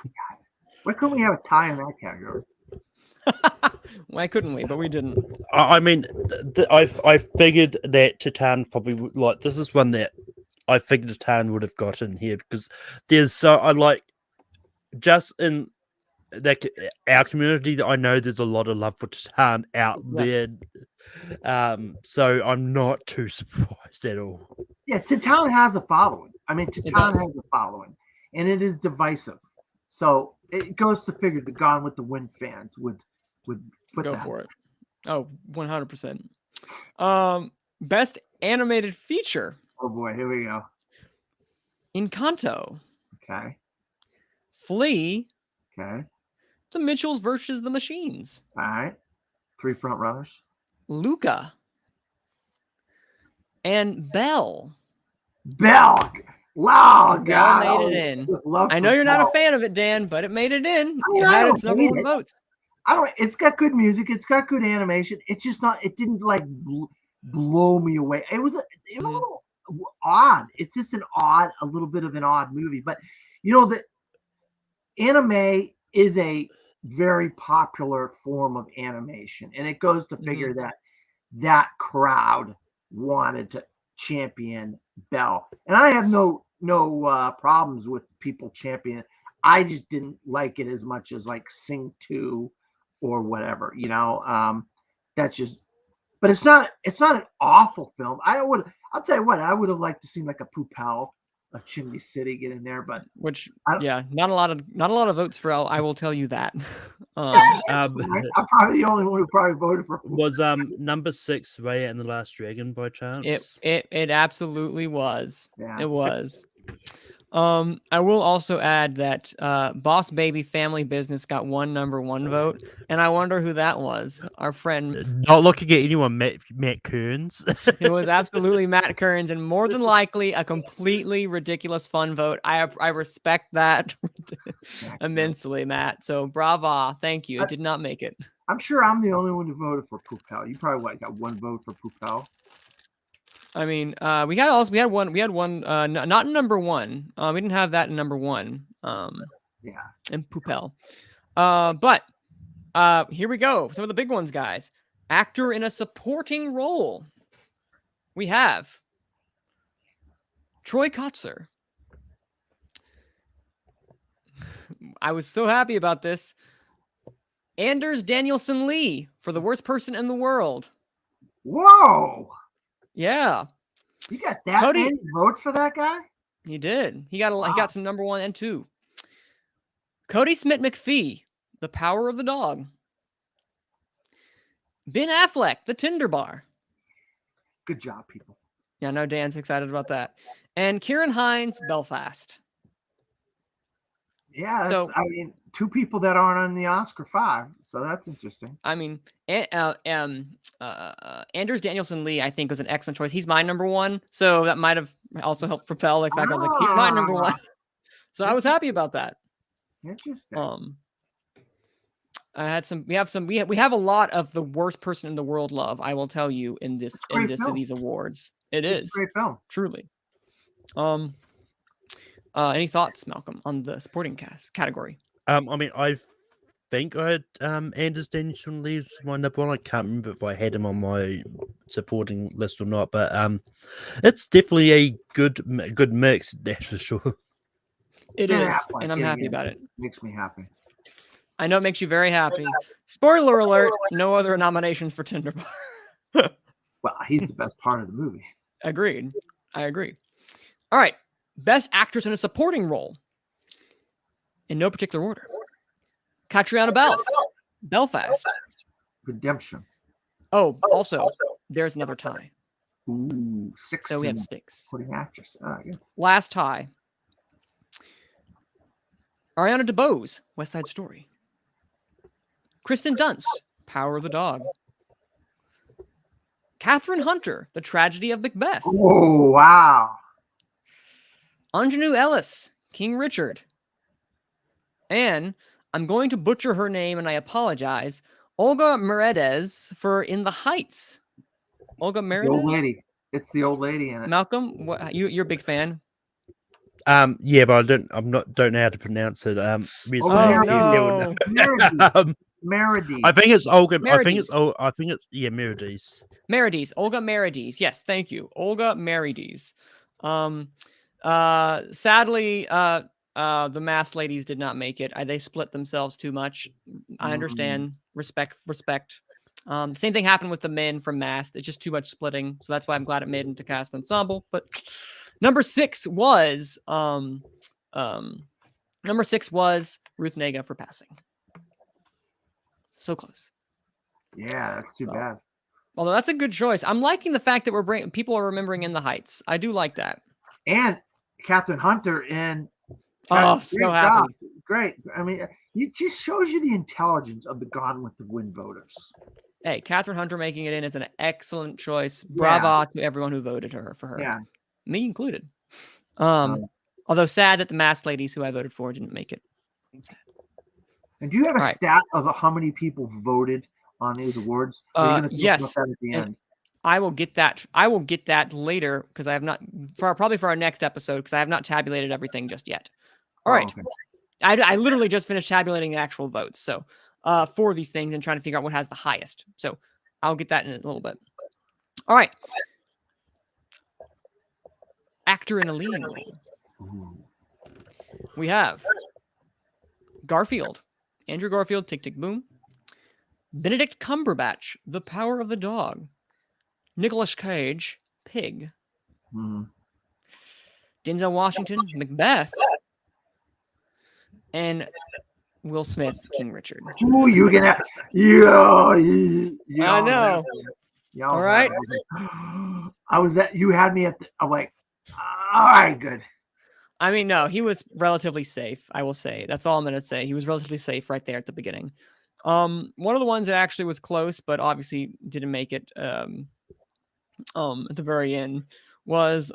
Why couldn't we have a tie in that category? Why couldn't we? But we didn't. I mean, I figured that Titan probably would, like, this is one that I figured Titan would have gotten here because just in our community that I know there's a lot of love for Titan out there. So I'm not too surprised at all. Yeah, Titan has a following. I mean, Titan has a following, and it is divisive. So it goes to figure the Gone with the Wind fans would go for it. Oh, 100%. Best animated feature. Oh boy, here we go. Encanto. Okay. Flee. Okay. The Mitchells versus the Machines. All right. 3 front runners. Luca. And Belle. Belle. Wow, Belle made it in. I know you're not a fan of it, Dan, but it made it in. It had its number 1 votes. It's got good music. It's got good animation. It's just not. It didn't like blow me away. It was a little odd. It's just a little bit of an odd movie. But you know that anime is a very popular form of animation, and it goes to figure that crowd wanted to champion Belle, and I have no problems with people championing. I just didn't like it as much as like Sing 2 or whatever, that's just, but it's not an awful film. I'll tell you what, I would have liked to see like a Poopel, a Chimney City get in there, but not a lot of votes for I will tell you that. I'm probably the only one who probably voted for was number 6 Raya and the Last Dragon by chance? It absolutely was. Yeah. It was. I will also add that Boss Baby Family Business got one number 1 vote, and I wonder who that was. Our friend. Not looking at anyone, Matt Kearns. It was absolutely Matt Kearns, and more than likely a completely ridiculous fun vote. I respect that immensely, Matt. So brava, thank you. It did not make it. I'm sure I'm the only one who voted for Poopel. You probably got 1 vote for Poopel. I mean, we had one, not in number 1. We didn't have that in number 1. In Poopel. But here we go. Some of the big ones, guys. Actor in a supporting role. We have Troy Kotsur. I was so happy about this. Anders Danielson Lee for The Worst Person in the World. Whoa. Yeah. You got that many votes for that guy? He did. He got some number 1 and 2. Cody Smith McPhee, The Power of the Dog. Ben Affleck, The Tinder Bar. Good job, people. Yeah, I know Dan's excited about that. And Kieran Hines, Belfast. Yeah, so I mean, 2 people that aren't on the Oscar 5, so that's interesting. I mean, Anders Danielson Lee, I think, was an excellent choice. He's my number 1, so that might have also helped propel the fact I was like, he's my number 1. So I was happy about that. Interesting. We have a lot of the worst person in the world love. I will tell you in these awards. It's a great film, truly. Any thoughts, Malcolm, on the supporting cast category? I mean, I think I had Anders Danielson Lee was my number 1. I can't remember if I had him on my supporting list or not, but it's definitely a good mix, that's for sure. It is, and I'm happy about it. Makes me happy. I know it makes you very happy. Spoiler alert, no other nominations for Tinder Bar. Well, he's the best part of the movie. Agreed. I agree. All right. Best actress in a supporting role. In no particular order. Catriona Balfe, Belfast. Redemption. Oh, also, there's another tie. Ooh, 6. So we have 6. Supporting actress. Yeah. Last tie. Ariana DeBose, West Side Story. Kristen Dunst, Power of the Dog. Kathryn Hunter, The Tragedy of Macbeth. Oh, wow. Anjanou Ellis, King Richard. And I'm going to butcher her name, and I apologize. Olga Meredez for In the Heights. Olga Meredez? The old lady. It's the old lady in it. Malcolm, you're a big fan? Yeah, but don't know how to pronounce it. no. Meredith. I think it's Olga. Meredith. I think it's Meredith. Meredith. Olga Meredith. Yes, thank you. Olga Meredith. Sadly, the masked ladies did not make it. They split themselves too much. I understand. Respect. Same thing happened with the men from Masked. It's just too much splitting. So that's why I'm glad it made into cast ensemble. But number 6 was Ruth Negga for Passing. So close. Yeah, that's too bad. Although that's a good choice. I'm liking the fact that people are remembering In the Heights. I do like that. And Kathryn Hunter in. Oh, so happy. Great. I mean, it just shows you the intelligence of the Gone with the Wind voters. Hey, Kathryn Hunter making it in is an excellent choice. Bravo to everyone who voted for her. Yeah. Me included. Although sad that the masked ladies who I voted for didn't make it. And do you have a stat of how many people voted on these awards? Yes. At the end? I will get that. I will get that later because I have not probably for our next episode because I have not tabulated everything just yet. All right. Okay. I literally just finished tabulating the actual votes. So for these things and trying to figure out what has the highest. So I'll get that in a little bit. All right. Actor in a leading role. We have Garfield. Andrew Garfield, Tick, Tick, Boom. Benedict Cumberbatch, The Power of the Dog. Nicolas Cage, Pig. Denzel Washington, Macbeth. And Will Smith, King Richard. Ooh, you're gonna. I know. All right. I was at. You had me at the. I'm like, all right, good. I mean, no, he was relatively safe. I will say that's all I'm gonna say. He was relatively safe right there at the beginning. One of the ones that actually was close, but obviously didn't make it. At the very end was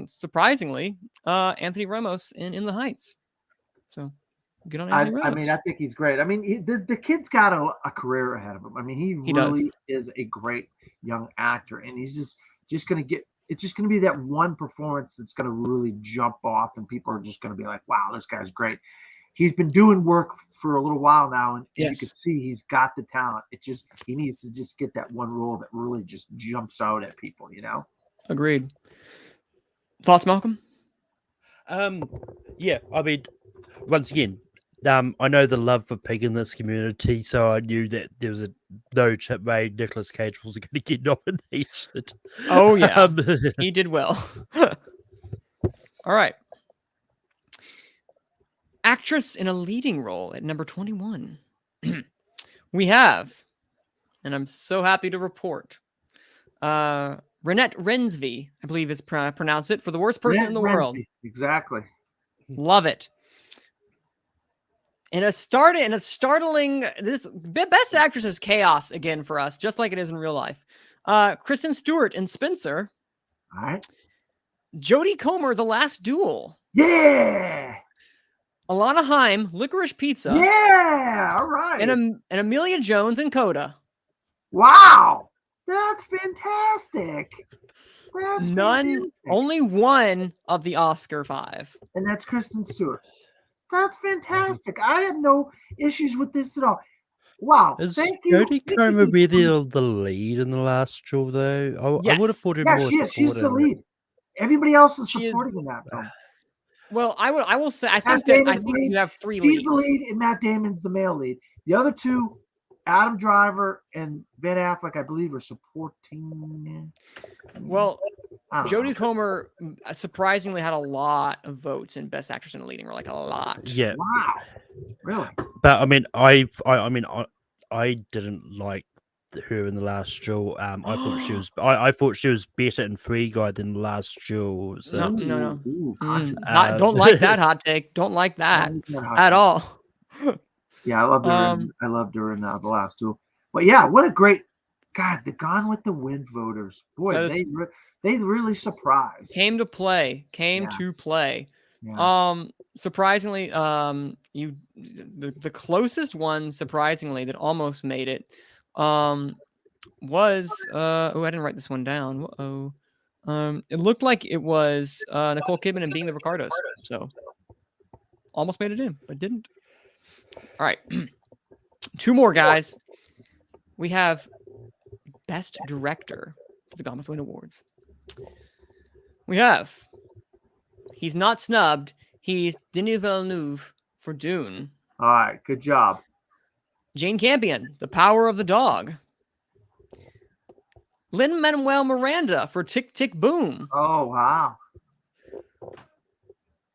surprisingly Anthony Ramos in The Heights. So. Good on Anthony Ramos. I mean, I think he's great. I mean, the kid's got a career ahead of him. I mean, he really is a great young actor, and he's just going to get. It's just going to be that one performance that's going to really jump off, and people are just going to be like, "Wow, this guy's great." He's been doing work for a little while now, and you can see he's got the talent. It just he needs to just get that one role that really just jumps out at people. Agreed. Thoughts, Malcolm? Yeah, I mean, once again. I know the love for Pig in this community, so I knew that there was no way Nicolas Cage was going to get nominated. Oh, yeah. He did well. All right. Actress in a leading role at number 21. We have, and I'm so happy to report, Renette Rensby, I believe is pronounced it, for the worst person in the world. Exactly. Love it. In a startling, this Best Actress is chaos again for us, just like it is in real life. Kristen Stewart in Spencer. All right. Jodie Comer, The Last Duel. Yeah. Alana Haim, Licorice Pizza. Yeah. All right. And Amelia Jones in Coda. Wow. That's fantastic. Only one of the Oscar 5. And that's Kristen Stewart. That's fantastic. I had no issues with this at all. Wow. Thank you. Jodie Comer really the lead in The Last Duel, though? I would have thought it more. She's the lead. Everybody else is supporting in that film. Well, I will say I think you have 3 leads. She's the lead and Matt Damon's the male lead. The other 2, Adam Driver and Ben Affleck, I believe, are supporting. Well, Jodie Comer surprisingly had a lot of votes in Best Actress in a Leading Role, like a lot. Yeah. Wow. Really? But I mean, I didn't like her in The Last Duel. I thought she was. I thought she was better in Free Guy than The Last Duel. So. No. Ooh, Don't like that hot take. Don't like that at all. Yeah, I loved her. I loved her in The Last Duel. But yeah, what a great God! The Gone with the Wind voters, boy, they really surprised. Came to play. Yeah. Surprisingly, the closest one, surprisingly, that almost made it, was I didn't write this one down. It looked like it was Nicole Kidman and Being the Ricardos. So almost made it in, but didn't. All right, 2 more guys. We have Best Director for the Gomethwein Awards. We have. He's not snubbed. He's Denis Villeneuve for Dune. All right, good job. Jane Campion, The Power of the Dog. Lin-Manuel Miranda for Tick, Tick, Boom. Oh, wow.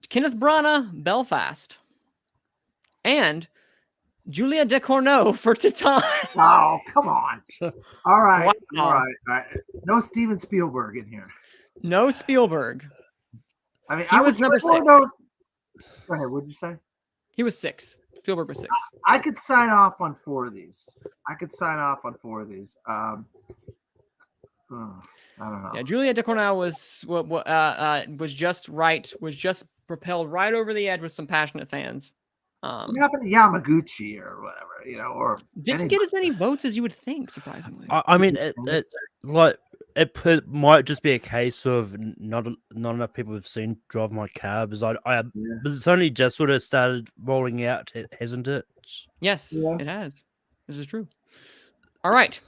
Kenneth Branagh, Belfast. And Julia Ducournau for Titan. Oh, come on. All right. Wow. All right. No Steven Spielberg in here. No Spielberg. I mean, he was number 6. Go ahead. What'd you say? He was 6. Spielberg was 6. I could sign off on 4 of these. I don't know. Yeah, Julia Ducournau was just right. Was just propelled right over the edge with some passionate fans. What happened to Yamaguchi or whatever, or didn't get as many votes as you would think. Surprisingly, I mean, it might just be a case of not enough people have seen Drive My Car, because but it's only just sort of started rolling out, hasn't it? Yes, it has. This is true. All right.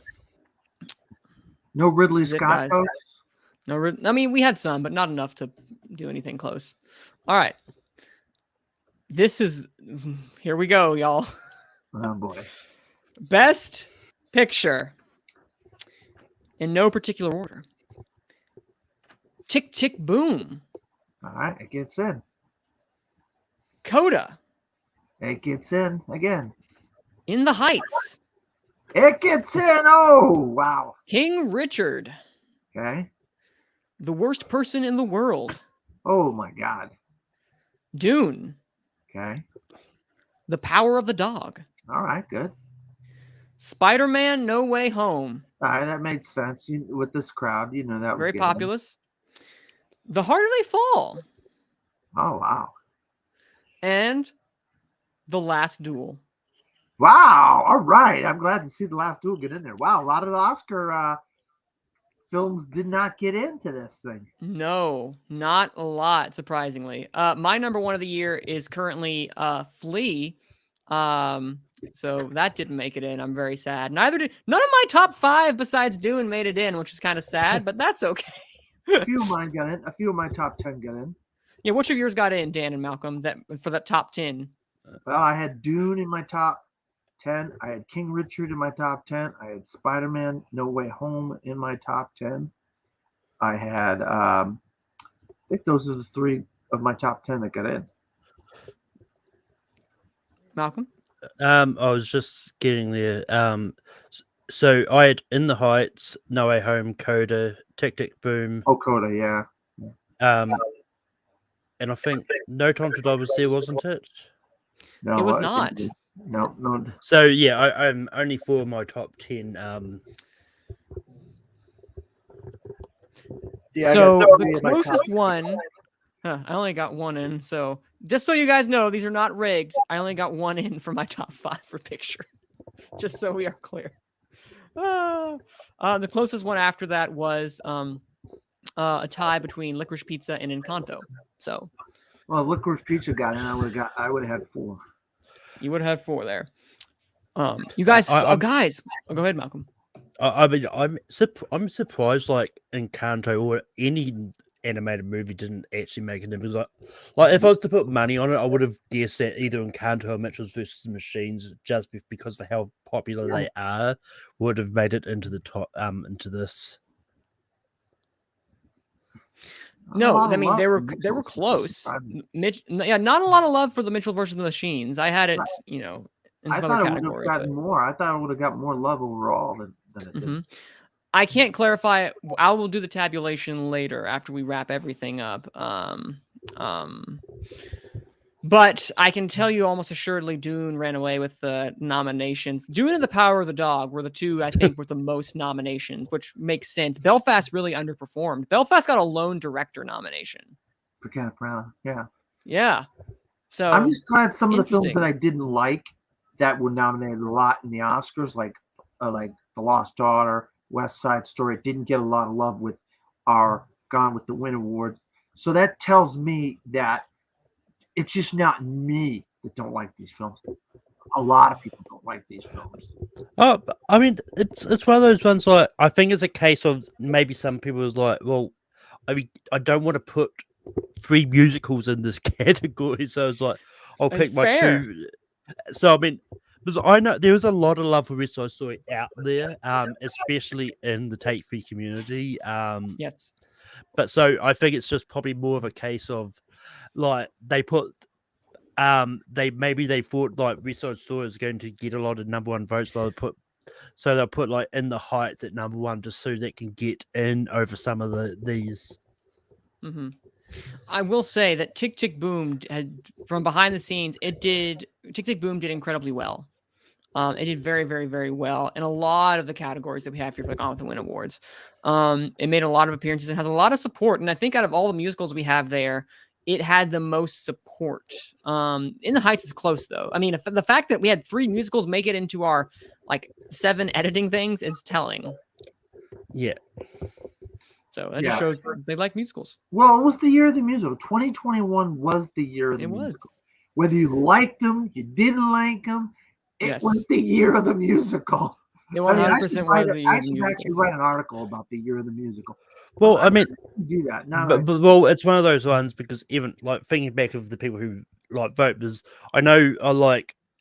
No Ridley Scott, folks. No, I mean, we had some, but not enough to do anything close. All right. Here we go, y'all. Oh boy. Best Picture. In no particular order. Tick, Tick, Boom. All right, it gets in. Coda. It gets in again. In the Heights. It gets in. Oh, wow. King Richard. Okay. The Worst Person in the World. Oh, my God. Dune. Okay. The Power of the Dog. All right, good. Spider-Man No Way Home. All right, that made sense. With this crowd, that was very populous. The Harder They Fall. Oh, wow. And The Last Duel. Wow. All right. I'm glad to see The Last Duel get in there. Wow. A lot of the Oscar films did not get into this thing. No, not a lot, surprisingly. My number 1 of the year is currently Flea. So that didn't make it in. I'm very sad. None of my top 5 besides Dune made it in, which is kind of sad, but that's okay. A few of mine got in. A few of my top 10 got in. Yeah, which of yours got in, Dan and Malcolm, for that top 10? Well, I had Dune in my top 10. I had King Richard in my top 10. I had Spider-Man No Way Home in my top 10. I had, I think those are the 3 of my top 10 that got in. Malcolm? I was just getting there. So I had In the Heights, No Way Home, Coda, Tick, Tick, Boom. Oh, Coda, yeah. And I think No Time to Die was there, wasn't it? No, it was not. No. So yeah, I'm only 4 of my top 10. So the closest one, I only got 1 in. So just so you guys know, these are not rigged. I only got 1 in for my top 5 for Picture. Just so we are clear. The closest one after that was a tie between Licorice Pizza and Encanto. So, well, Licorice Pizza got in. I would have had 4. You would have 4 there. You guys, guys, go ahead, Malcolm. I mean, I'm surprised, like Encanto or any animated movie didn't actually make it in, because like if I was to put money on it, I would have guessed that either Encanto or Mitchell's versus the Machines, just because of how popular they are, would have made it into the top into this. No, I mean they were close. Not a lot of love for the Mitchell versus the Machines. I had it, in some other categories. I thought it would have gotten more. I thought it would have got more love overall than it did. I can't clarify. I will do the tabulation later after we wrap everything up. But I can tell you almost assuredly Dune ran away with the nominations. Dune and The Power of the Dog were the two, I think, with the most nominations, which makes sense. Belfast really underperformed. Belfast got a lone director nomination. For Kenneth Branagh, yeah. Yeah. So I'm just glad some of the films that I didn't like that were nominated a lot in the Oscars, like The Lost Daughter, West Side Story, didn't get a lot of love with our Gone with the Wind Awards. So that tells me that it's just not me that don't like these films. A lot of people don't like these films. Oh, I mean, it's one of those ones. Like, I think it's a case of maybe some people was like, well, I mean, I don't want to put 3 musicals in this category, so it's like I'll pick my 2. So I mean, because I know there was a lot of love for West Side Story out there, especially in the Take 3 community. Yes, but so I think it's just probably more of a case of like they put. They thought like West Side Story is going to get a lot of number 1 votes. They'll put like In the Heights at number 1 just so they can get in over some of these. I will say that Tick Tick Boom had, from behind the scenes, Tick Tick Boom did incredibly well. It did very, very, very well in a lot of the categories that we have here for the Gone with the Wind Awards. It made a lot of appearances and has a lot of support. And I think out of all the musicals we have there, it had the most support. In the Heights is close, though. I mean, the fact that we had 3 musicals make it into our 7 editing things is telling. Yeah. So that just shows they like musicals. Well, it was the year of the musical. 2021 was the year of the musical. Whether you liked them, you didn't like them, it was the year of the musical. It 100% was the year of the musical. I should actually write an article about the year of the musical. Well, I mean, do that. Well, it's one of those ones because even thinking back of the people who vote, because I know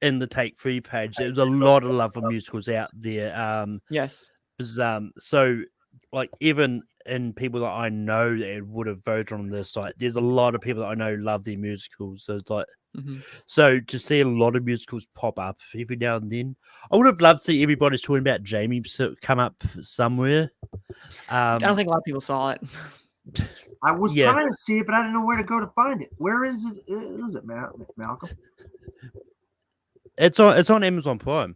in the Take 3 page, there's a lot of love for musicals out there. Yes. So even in people that I know that would have voted on this, there's a lot of people that I know love their musicals. So it's so to see a lot of musicals pop up every now and then, I would have loved to see everybody's talking about Jamie come up somewhere. I don't think a lot of people saw it. I was trying to see it, but I didn't know where to go to find it. Where is it? Is it Malcolm? It's on Amazon Prime.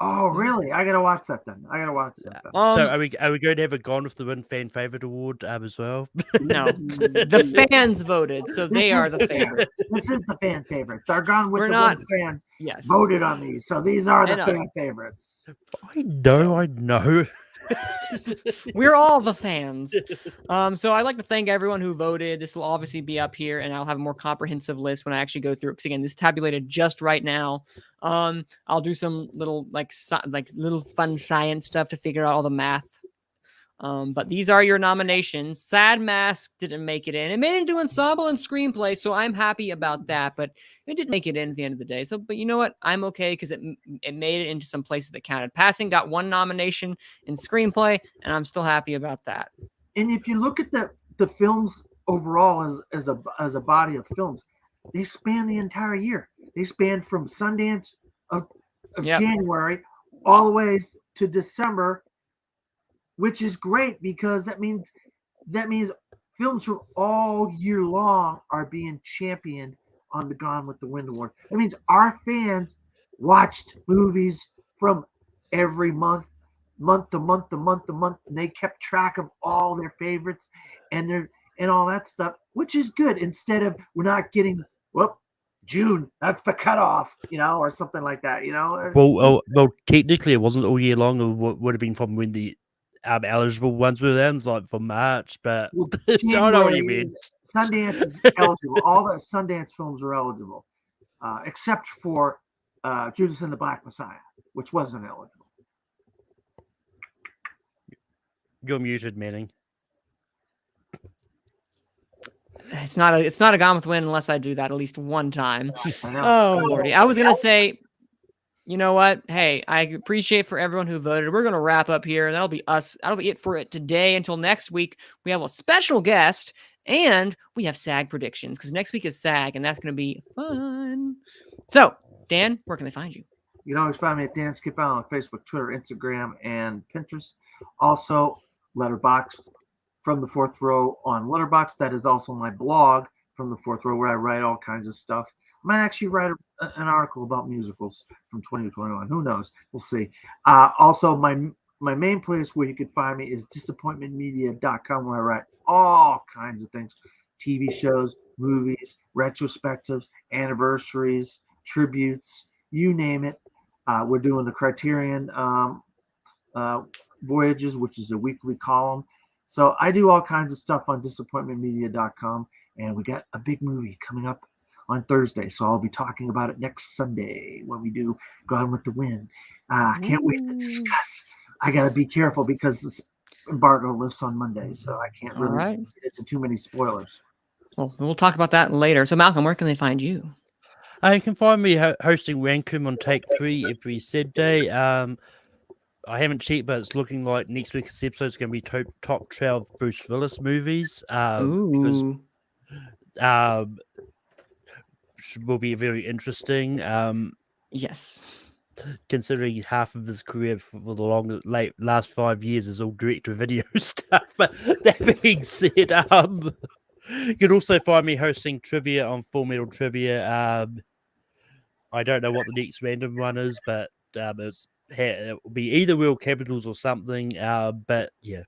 Oh, really? I gotta watch that then. So are we going to have a Gone with the Wind fan favorite award as well? No, the fans voted, so they are the favorites. This is the fan favorites. Our Gone with the Wind fans voted on these, so these are the fan favorites. I know. We're all the fans. So I'd like to thank everyone who voted. This will obviously be up here, and I'll have a more comprehensive list when I actually go through it. Because again, this is tabulated just right now. I'll do some little little fun science stuff to figure out all the math. But these are your nominations. Sad Mask didn't make it in. It made it into ensemble and screenplay, so I'm happy about that. But it didn't make it in at the end of the day. So, but you know what? I'm okay because it made it into some places that counted. Passing got 1 nomination in screenplay, and I'm still happy about that. And if you look at the films overall as a body of films, they span the entire year. They span from Sundance of January all the way to December, which is great because that means films from all year long are being championed on the Gone with the Wind Award. That means our fans watched movies from every month to month, and they kept track of all their favorites and all that stuff, which is good. Instead of we're not getting June, that's the cutoff, or something like that, Well, technically it wasn't all year long. It would have been from when the eligible ones were then, from March, but I know what you mean. Sundance is eligible. All the Sundance films are eligible, except for Judas and the Black Messiah, which wasn't eligible. You're muted, Manning. It's not a Gone with the Wind unless I do that at least 1 time. Oh Lordy. I was gonna say, you know what? Hey, I appreciate for everyone who voted. We're gonna wrap up here, and that'll be us. That'll be it for it today. Until next week, we have a special guest, and we have SAG predictions because next week is SAG, and that's gonna be fun. So, Dan, where can they find you? You can always find me at Dan Skip Allen on Facebook, Twitter, Instagram, and Pinterest. Also, Letterboxd from the Fourth Row on Letterboxd. That is also my blog from the Fourth Row, where I write all kinds of stuff. I might actually write an article about musicals from 2021. Who knows? We'll see. Also, my main place where you can find me is disappointmentmedia.com, where I write all kinds of things: TV shows, movies, retrospectives, anniversaries, tributes, you name it. We're doing the Criterion Voyages, which is a weekly column. So I do all kinds of stuff on disappointmentmedia.com, and we got a big movie coming up on Thursday. So I'll be talking about it next Sunday when we do Gone with the Wind. Can't wait to discuss. I got to be careful because this embargo lifts on Monday, so I can't really get into too many spoilers. Well, we'll talk about that later. So Malcolm, where can they find you? You can find me hosting Rankum on Take 3 every Saturday. I haven't checked, but it's looking like next week's episode is going to be top 12 Bruce Willis movies. Because will be very interesting. Yes. Considering half of his career for the last 5 years is all direct-to-video stuff. But that being said, you can also find me hosting trivia on Full Metal Trivia. I don't know what the next random one is, but it will be either World Capitals or something. But yeah.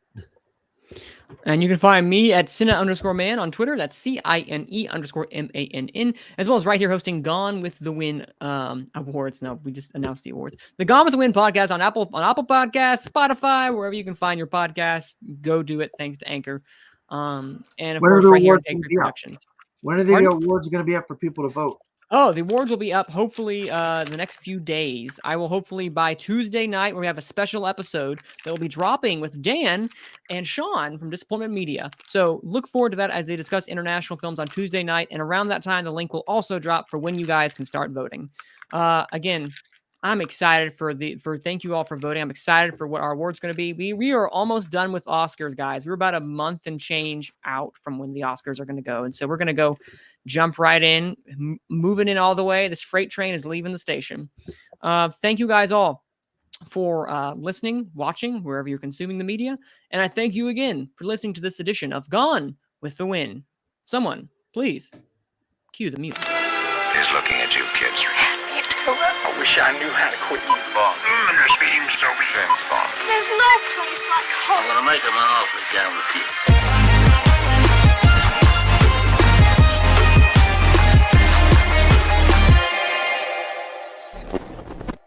And you can find me at Cine_Man on Twitter. That's CINE_MANN, as well as right here hosting Gone with the Wind awards. No, we just announced the awards. The Gone with the Wind podcast on Apple Podcasts, Spotify, wherever you can find your podcast. Go do it. Thanks to Anchor. And of course, right here at Anchor Productions. When are the awards going to be up for people to vote? Oh, the awards will be up hopefully the next few days. I will hopefully by Tuesday night, where we have a special episode that will be dropping with Dan and Sean from Disappointment Media. So look forward to that as they discuss international films on Tuesday night. And around that time, the link will also drop for when you guys can start voting. Again, I'm excited thank you all for voting. I'm excited for what our award's going to be. We are almost done with Oscars, guys. We're about a month and change out from when the Oscars are going to go. And so we're going to go jump right in, moving in all the way. This freight train is leaving the station. Thank you guys all for listening, watching, wherever you're consuming the media. And I thank you again for listening to this edition of Gone with the Wind. Someone, please, cue the music. He's looking at you, kids. I wish I knew how to quit eating bugs. There seems so be. There's no place like home. I'm gonna make him an offer down with you.